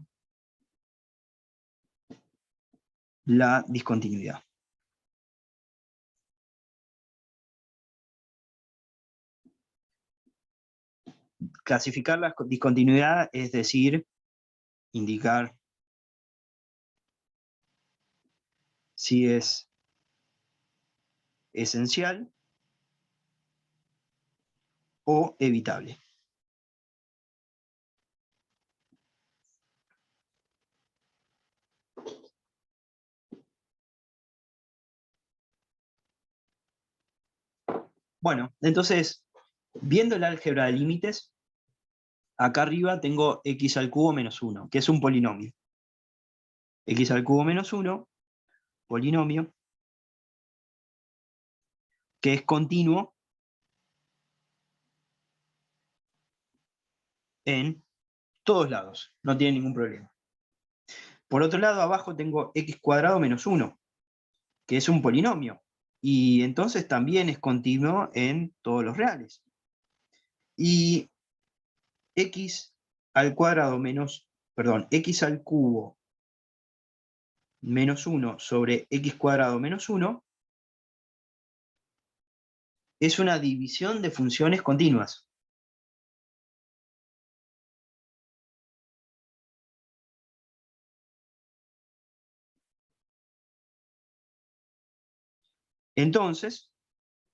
la discontinuidad. Clasificar la discontinuidad es decir, indicar si es esencial o evitable. Bueno, entonces, viendo el álgebra de límites, acá arriba tengo x al cubo menos 1, que es un polinomio. X al cubo menos 1, polinomio, que es continuo en todos lados, no tiene ningún problema. Por otro lado, abajo tengo x cuadrado menos 1, que es un polinomio, y entonces también es continuo en todos los reales. Y x al cuadrado menos, perdón, x al cubo menos 1 sobre x cuadrado menos 1 es una división de funciones continuas. Entonces,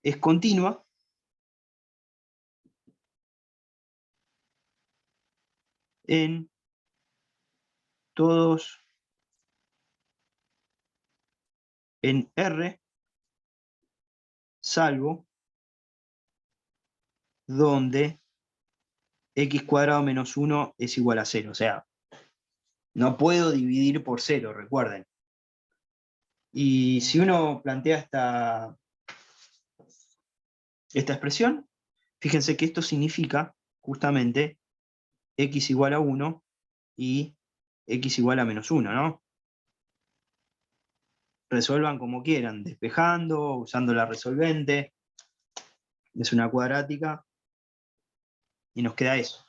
es continua en todos, en R, salvo donde x cuadrado menos 1 es igual a 0. O sea, no puedo dividir por 0, recuerden. Y si uno plantea esta expresión, fíjense que esto significa justamente x igual a 1 y x igual a menos 1, ¿no? Resuelvan como quieran, despejando, usando la resolvente. Es una cuadrática y nos queda eso.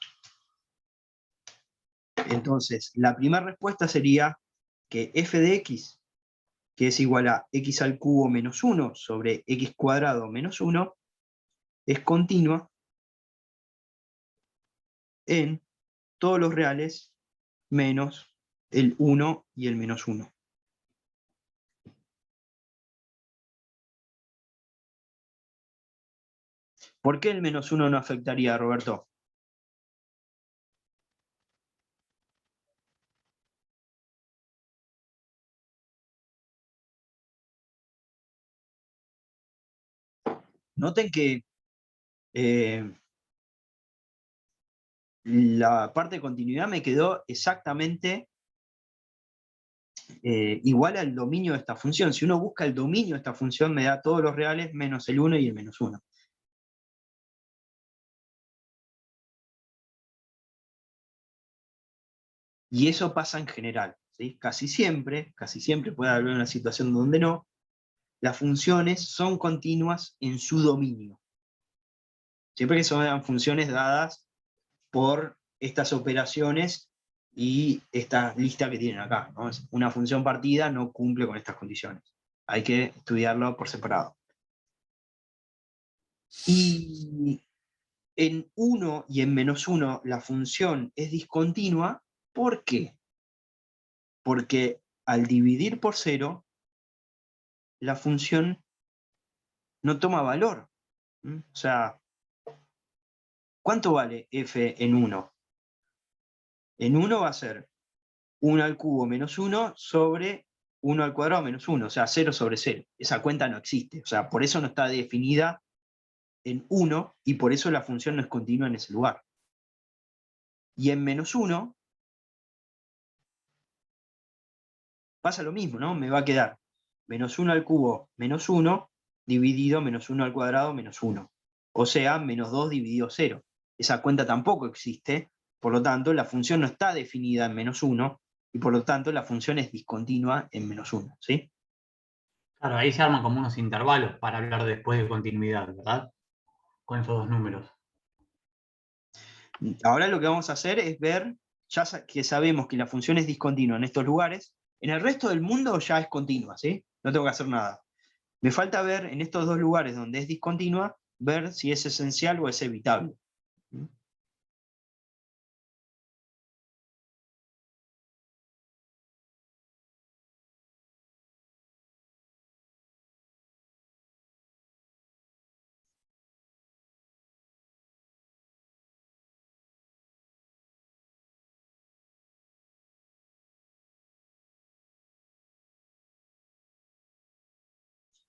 Entonces, la primera respuesta sería que f de x, que es igual a x al cubo menos 1 sobre x cuadrado menos 1, es continua en todos los reales menos el 1 y el menos 1. ¿Por qué el menos 1 no afectaría, Roberto? Noten que la parte de continuidad me quedó exactamente igual al dominio de esta función. Si uno busca el dominio de esta función, me da todos los reales menos el 1 y el menos 1. Y eso pasa en general, ¿sí? Casi siempre puede haber una situación donde no, las funciones son continuas en su dominio. Siempre que son funciones dadas por estas operaciones y esta lista que tienen acá, ¿no? Una función partida no cumple con estas condiciones. Hay que estudiarlo por separado. Y en 1 y en menos 1 la función es discontinua. ¿Por qué? Porque al dividir por 0, la función no toma valor. O sea, ¿cuánto vale f en 1? En 1 va a ser 1 al cubo menos 1 sobre 1 al cuadrado menos 1, o sea, 0 sobre 0. Esa cuenta no existe, o sea, por eso no está definida en 1 y por eso la función no es continua en ese lugar. Y en menos 1 pasa lo mismo, ¿no? Me va a quedar menos 1 al cubo menos 1 dividido menos 1 al cuadrado menos 1. O sea, menos 2 dividido 0. Esa cuenta tampoco existe, por lo tanto, la función no está definida en menos 1, y por lo tanto la función es discontinua en menos 1, ¿sí?
Claro, ahí se arman como unos intervalos para hablar después de continuidad, ¿verdad? Con esos dos números.
Ahora lo que vamos a hacer es ver, ya que sabemos que la función es discontinua en estos lugares, en el resto del mundo ya es continua, ¿sí? No tengo que hacer nada. Me falta ver en estos dos lugares donde es discontinua, ver si es esencial o es evitable.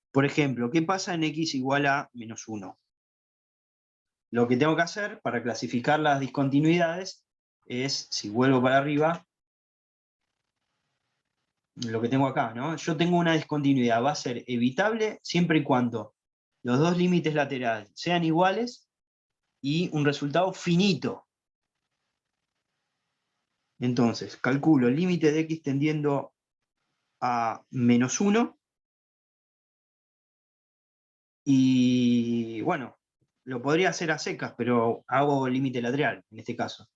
Por ejemplo, ¿qué pasa en x igual a menos 1? Lo que tengo que hacer para clasificar las discontinuidades es, si vuelvo para arriba, lo que tengo acá, ¿no? Yo tengo una discontinuidad, va a ser evitable siempre y cuando los dos límites laterales sean iguales y un resultado finito. Entonces, calculo el límite de x tendiendo a menos 1 y, bueno, lo podría hacer a secas, pero hago el límite lateral en este caso.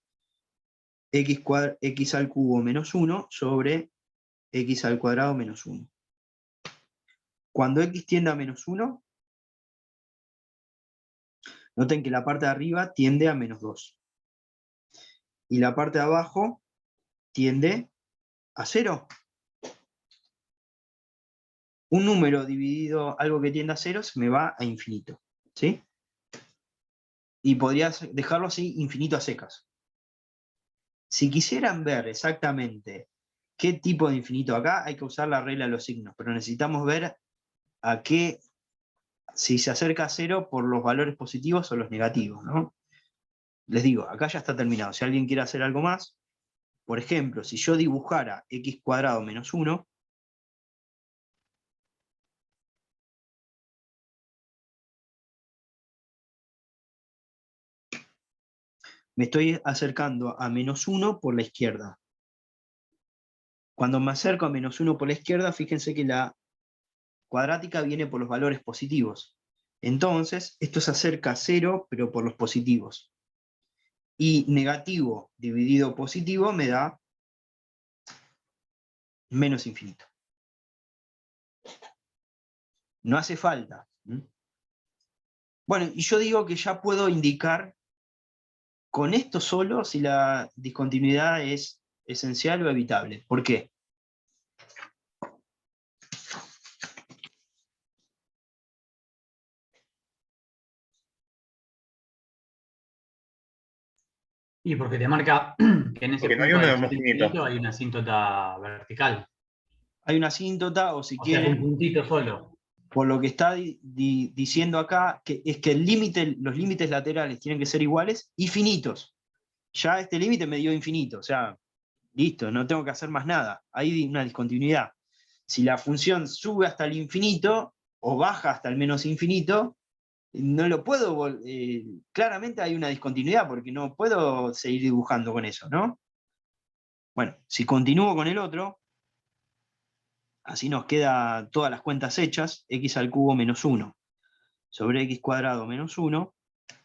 x al cubo menos 1 sobre x al cuadrado menos 1. Cuando x tiende a menos 1, noten que la parte de arriba tiende a menos 2. Y la parte de abajo tiende a 0. Un número dividido algo que tiende a 0 se me va a infinito. ¿Sí? Y podrías dejarlo así, infinito a secas. Si quisieran ver exactamente qué tipo de infinito acá, hay que usar la regla de los signos, pero necesitamos ver a qué, si se acerca a 0 por los valores positivos o los negativos, ¿no? Les digo, acá ya está terminado. Si alguien quiere hacer algo más, por ejemplo, si yo dibujara x cuadrado menos 1, me estoy acercando a menos 1 por la izquierda. Cuando me acerco a menos 1 por la izquierda, fíjense que la cuadrática viene por los valores positivos. Entonces, esto se acerca a 0, pero por los positivos. Y negativo dividido positivo me da menos infinito. No hace falta. Bueno, y yo digo que ya puedo indicar con esto solo si la discontinuidad es esencial o evitable. ¿Por qué?
Y porque te marca que en ese
Porque no hay
punto
uno
al
de
ser
infinito.
infinito hay una asíntota vertical.
Hay una asíntota, o si
O sea, es un
quieren,
puntito solo.
por lo que está diciendo acá, que es que los límites laterales tienen que ser iguales y finitos. Ya este límite me dio infinito, o sea, listo, no tengo que hacer más nada. Hay una discontinuidad. Si la función sube hasta el infinito o baja hasta el menos infinito, no lo puedo, claramente hay una discontinuidad porque no puedo seguir dibujando con eso, ¿no? Bueno, si continúo con el otro, así nos queda todas las cuentas hechas, x al cubo menos 1 sobre x cuadrado menos 1.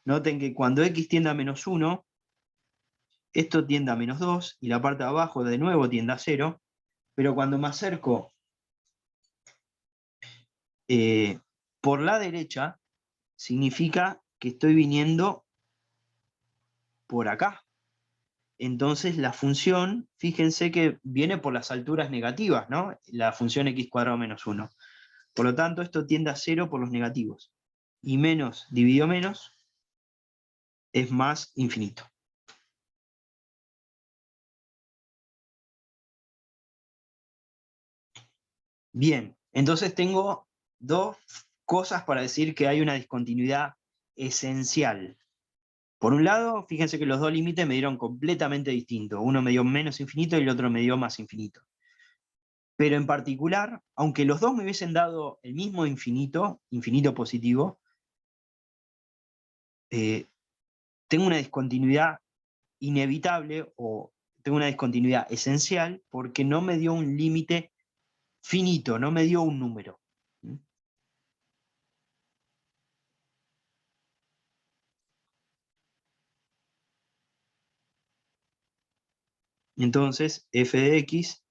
Noten que cuando x tiende a menos 1, esto tiende a menos 2, y la parte de abajo de nuevo tiende a 0, pero cuando me acerco por la derecha, significa que estoy viniendo por acá. Entonces la función, fíjense que viene por las alturas negativas, ¿no? La función x cuadrado menos 1. Por lo tanto, esto tiende a 0 por los negativos. Y menos dividido menos es más infinito. Bien, entonces tengo dos cosas para decir que hay una discontinuidad esencial. Por un lado, fíjense que los dos límites me dieron completamente distinto. Uno me dio menos infinito y el otro me dio más infinito. Pero en particular, aunque los dos me hubiesen dado el mismo infinito, infinito positivo, tengo una discontinuidad inevitable o tengo una discontinuidad esencial porque no me dio un límite finito, no me dio un número. Entonces, f de x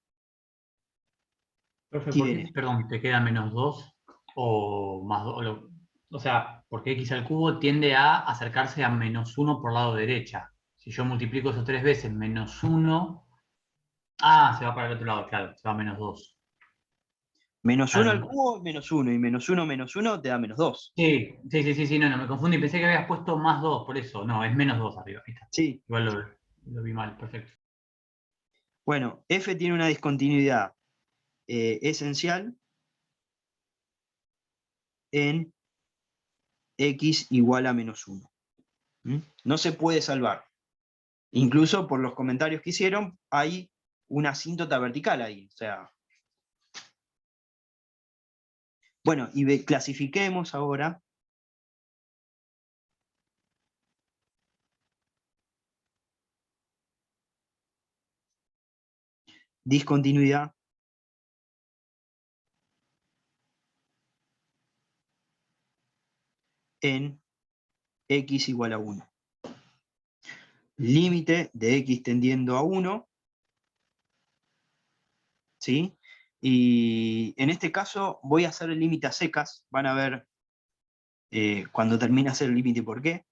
Profe, ¿por qué,
tiene
perdón, te queda menos 2 o más 2? O sea, porque x al cubo tiende a acercarse a menos 1 por lado derecha. Si yo multiplico eso 3 veces, menos 1. Ah, se va para el otro lado, claro, se va a menos 2.
menos 1 al
Claro.
cubo, menos 1, y menos 1 te da menos 2.
Sí, no, me confundí. Pensé que habías puesto más 2, por eso. No, es menos 2 arriba. Ahí está.
Sí.
Igual lo vi mal, perfecto.
Bueno, f tiene una discontinuidad esencial en x igual a menos 1. No se puede salvar. Incluso por los comentarios que hicieron, hay una asíntota vertical ahí. O sea. Bueno, y clasifiquemos ahora discontinuidad en x igual a 1. límite de x tendiendo a 1, ¿sí? Y en este caso voy a hacer el límite a secas, van a ver cuando termine hacer el límite por qué.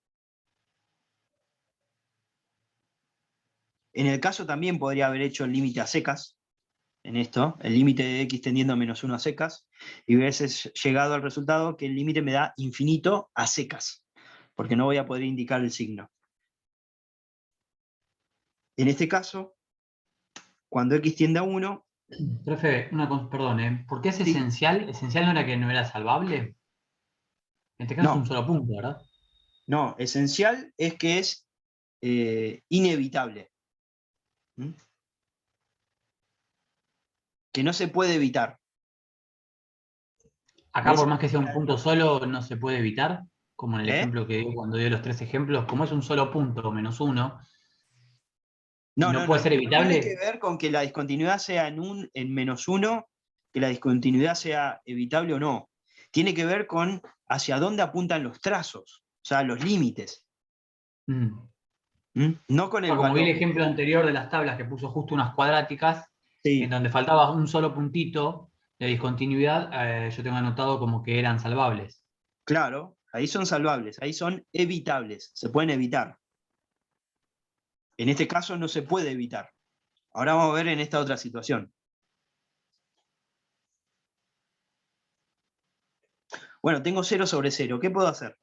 En el caso también podría haber hecho el límite a secas, en esto, el límite de x tendiendo a -1 a secas, y hubiese llegado al resultado que el límite me da infinito a secas, porque no voy a poder indicar el signo. En este caso, cuando x tiende a 1...
Profe, perdón, ¿por qué es
Sí.
esencial? ¿Esencial no era que no era salvable? En este caso es
No.
un solo punto, ¿verdad?
No, esencial es que es inevitable. ¿Mm? Que no se puede evitar.
Acá,
¿Ves?
por más que sea un punto solo, no se puede evitar, como en el
¿Eh?
ejemplo que dio cuando dio los 3 ejemplos, como es un solo punto, -1,
No,
puede ser
no tiene que
evitable.
ver con que la discontinuidad sea en -1, que la discontinuidad sea evitable o no. Tiene que ver con hacia dónde apuntan los trazos, o sea, los límites.
Mm.
No con el
Como vi el
valor.
ejemplo anterior de las tablas que puso justo unas cuadráticas,
Sí.
en donde faltaba un solo puntito de discontinuidad, yo tengo anotado como que eran salvables.
Claro, ahí son salvables, ahí son evitables, se pueden evitar. En este caso no se puede evitar. Ahora vamos a ver en esta otra situación. Bueno, tengo 0 sobre 0, ¿qué puedo hacer?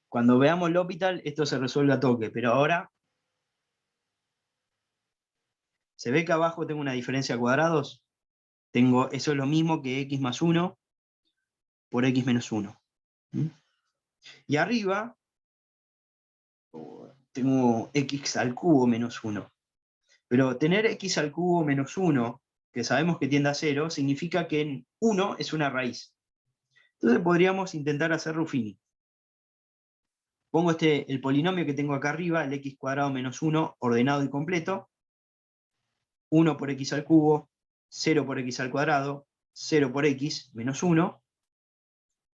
Cuando veamos el L'Hopital, esto se resuelve a toque, pero ahora... ¿Se ve que abajo tengo una diferencia a cuadrados? Eso es lo mismo que x más 1 por x menos 1. ¿Mm? Y arriba tengo x al cubo menos 1. Pero tener x al cubo menos 1, que sabemos que tiende a 0, significa que en 1 es una raíz. Entonces podríamos intentar hacer Ruffini. Pongo el polinomio que tengo acá arriba, el x cuadrado menos 1, ordenado y completo. 1 por x al cubo, 0 por x al cuadrado, 0 por x menos 1.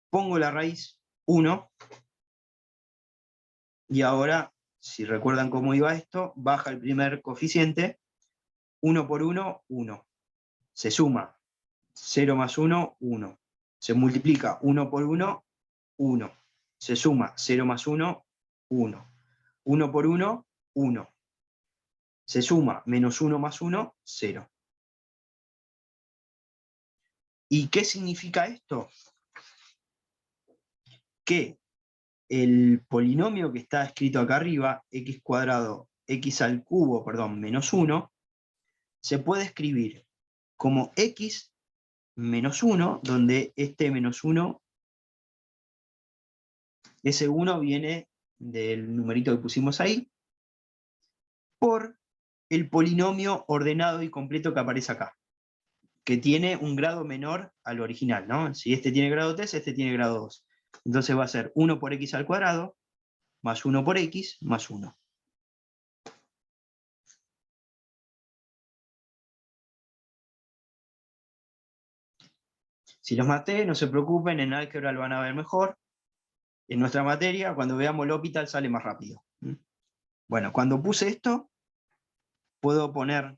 Pongo la raíz 1. Y ahora, si recuerdan cómo iba esto, baja el primer coeficiente. 1 por 1, 1. Se suma. 0 más 1, 1. Se multiplica 1 por 1, 1. Se suma 0 más 1, 1. 1 por 1, 1. Se suma menos 1 más 1, 0. ¿Y qué significa esto? Que el polinomio que está escrito acá arriba, x cuadrado, x al cubo, perdón, menos 1, se puede escribir como x menos 1, donde este menos 1, ese 1 viene del numerito que pusimos ahí, por el polinomio ordenado y completo que aparece acá, que tiene un grado menor al original, ¿no? Si este tiene grado 3, este tiene grado 2. Entonces va a ser 1 por x al cuadrado, más 1 por x, más 1. Si los maté, no se preocupen, en álgebra lo van a ver mejor. En nuestra materia, cuando veamos el L'Hopital, sale más rápido. Bueno, cuando puse esto, puedo poner,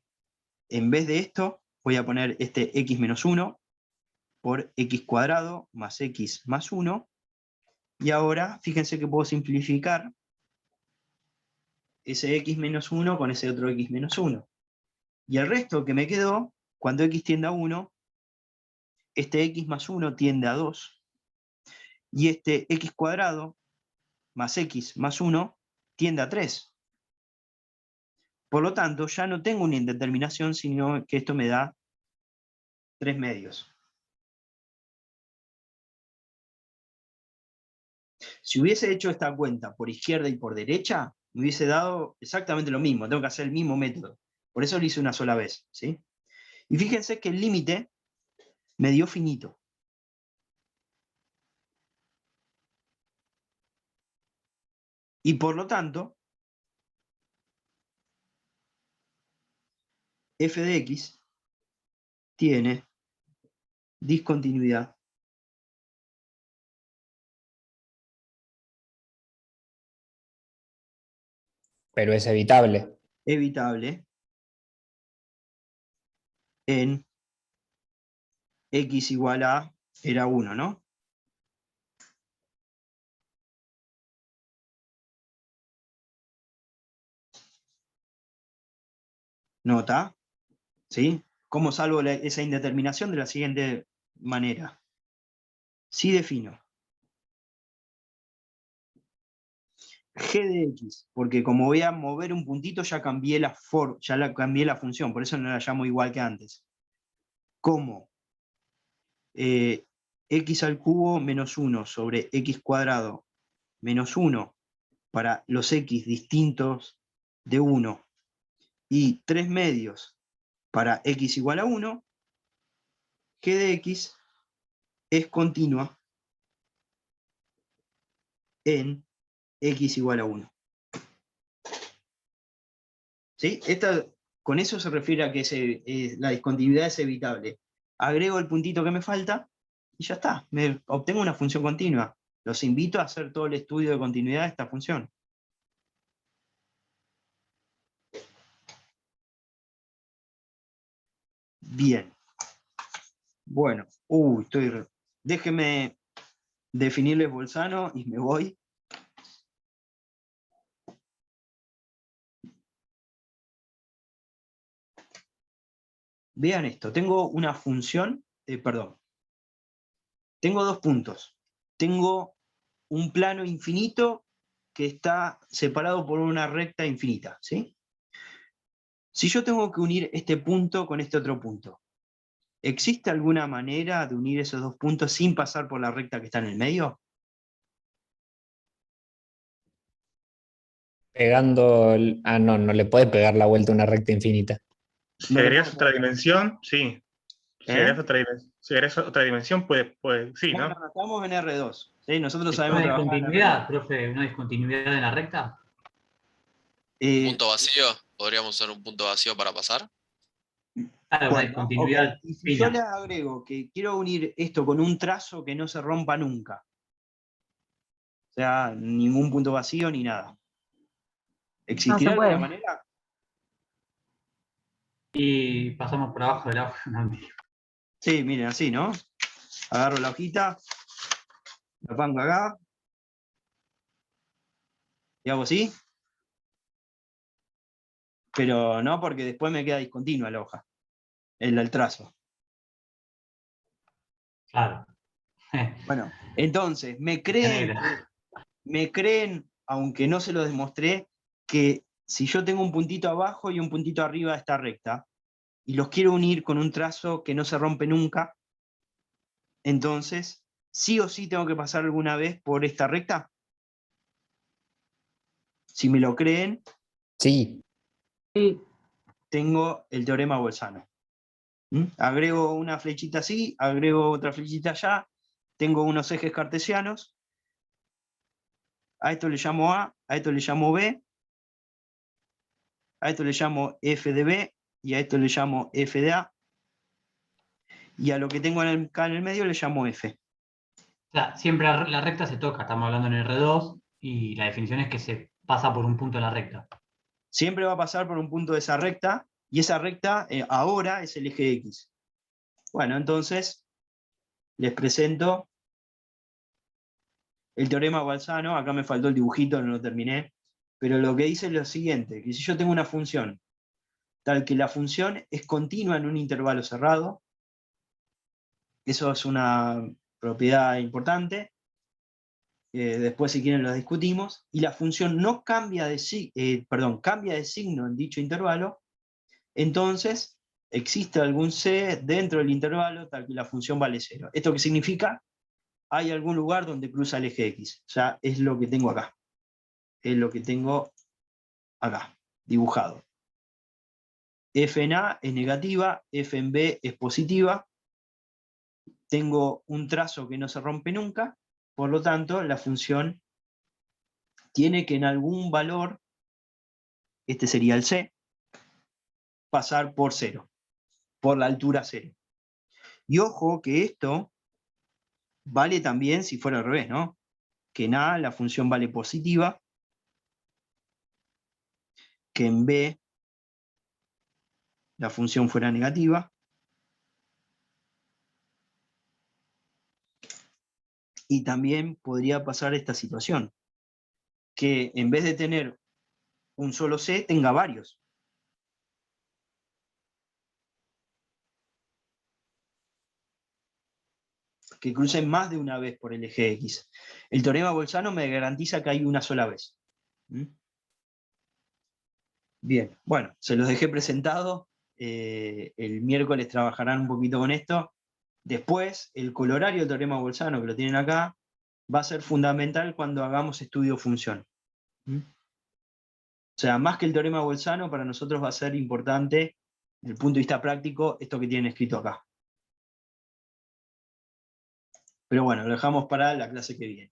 en vez de esto, voy a poner este x menos 1 por x cuadrado más x más 1. Y ahora, fíjense que puedo simplificar ese x menos 1 con ese otro x menos 1. Y el resto que me quedó, cuando x tiende a 1, este x más 1 tiende a 2. Y este x cuadrado más x más 1 tiende a 3. Por lo tanto, ya no tengo una indeterminación, sino que esto me da 3 medios. Si hubiese hecho esta cuenta por izquierda y por derecha, me hubiese dado exactamente lo mismo. Tengo que hacer el mismo método. Por eso lo hice una sola vez, ¿sí? Y fíjense que el límite me dio finito. Y por lo tanto, f de x tiene discontinuidad
Pero es evitable.
evitable en x igual a era 1, ¿no? Nota, ¿sí? ¿Cómo salvo esa indeterminación? De la siguiente manera. Si defino g de x, porque como voy a mover un puntito ya cambié cambié la función, por eso no la llamo igual que antes. Como x al cubo menos 1 sobre x cuadrado menos 1 para los x distintos de 1 y 3 medios para x igual a 1, g de x es continua en x igual a 1. ¿Sí? Con eso se refiere a que la discontinuidad es evitable. Agrego el puntito que me falta y ya está, obtengo una función continua. Los invito a hacer todo el estudio de continuidad de esta función. Bien. Bueno, déjeme definirles Bolzano y me voy. Vean esto, tengo una función, tengo dos puntos. Tengo un plano infinito que está separado por una recta infinita, ¿sí? Si yo tengo que unir este punto con este otro punto, ¿existe alguna manera de unir esos dos puntos sin pasar por la recta que está en el medio?
No, no le puede pegar la vuelta a una recta infinita.
Si agregas otra dimensión, sí. Si agregas otra dimensión, puede, sí, ¿no?
Bueno, estamos en R2. ¿Sí? Nosotros
¿Es
sabemos
una
trabajar en
discontinuidad, profe? ¿Una discontinuidad en la recta?
¿Punto vacío? ¿Podríamos usar un punto vacío para pasar?
Claro, una
Bueno,
discontinuidad
ok. Y si yo
fina.
le agrego que quiero unir esto con un trazo que no se rompa nunca. O sea, ningún punto vacío ni nada. ¿Existirá
No se
alguna
puede.
manera?
Y pasamos por abajo del agua.
Sí, miren, así, ¿no? Agarro la hojita, la pongo acá, y hago así. Pero no, porque después me queda discontinua la hoja, el trazo.
Claro.
Bueno, entonces, me creen, aunque no se lo demostré, que si yo tengo un puntito abajo y un puntito arriba de esta recta, y los quiero unir con un trazo que no se rompe nunca, entonces, sí o sí tengo que pasar alguna vez por esta recta. Si me lo creen,
sí.
Tengo el teorema Bolzano. Agrego una flechita así, agrego otra flechita allá, tengo unos ejes cartesianos, a esto le llamo A esto le llamo B, a esto le llamo F de B, y a esto le llamo F de A, y a lo que tengo acá en el medio le llamo F.
O sea, siempre la recta se toca, estamos hablando en R2, y la definición es que se pasa por un punto en la recta.
Siempre va a pasar por un punto de esa recta, y esa recta ahora es el eje X. Bueno, entonces les presento el teorema Bolzano. Acá me faltó el dibujito, no lo terminé, pero lo que dice es lo siguiente, que si yo tengo una función tal que la función es continua en un intervalo cerrado, eso es una propiedad importante, después si quieren lo discutimos, y la función no cambia cambia de signo en dicho intervalo, entonces existe algún c dentro del intervalo tal que la función vale 0. ¿Esto qué significa? Hay algún lugar donde cruza el eje X. O sea, es lo que tengo acá. Es lo que tengo acá, dibujado. F en A es negativa, F en B es positiva. Tengo un trazo que no se rompe nunca, por lo tanto, la función tiene que en algún valor, este sería el C, pasar por 0, por la altura 0. Y ojo que esto vale también si fuera al revés, ¿no? Que en A la función vale positiva, que en B la función fuera negativa. Y también podría pasar esta situación, que en vez de tener un solo C, tenga varios. Que crucen más de una vez por el eje X. El teorema de Bolzano me garantiza que hay una sola vez. ¿Mm? Bien, bueno, se los dejé presentado. El miércoles trabajarán un poquito con esto. Después, el colorario del teorema de Bolzano, que lo tienen acá, va a ser fundamental cuando hagamos estudio función. ¿Mm? O sea, más que el teorema de Bolzano, para nosotros va a ser importante, desde el punto de vista práctico, esto que tienen escrito acá. Pero bueno, lo dejamos para la clase que viene.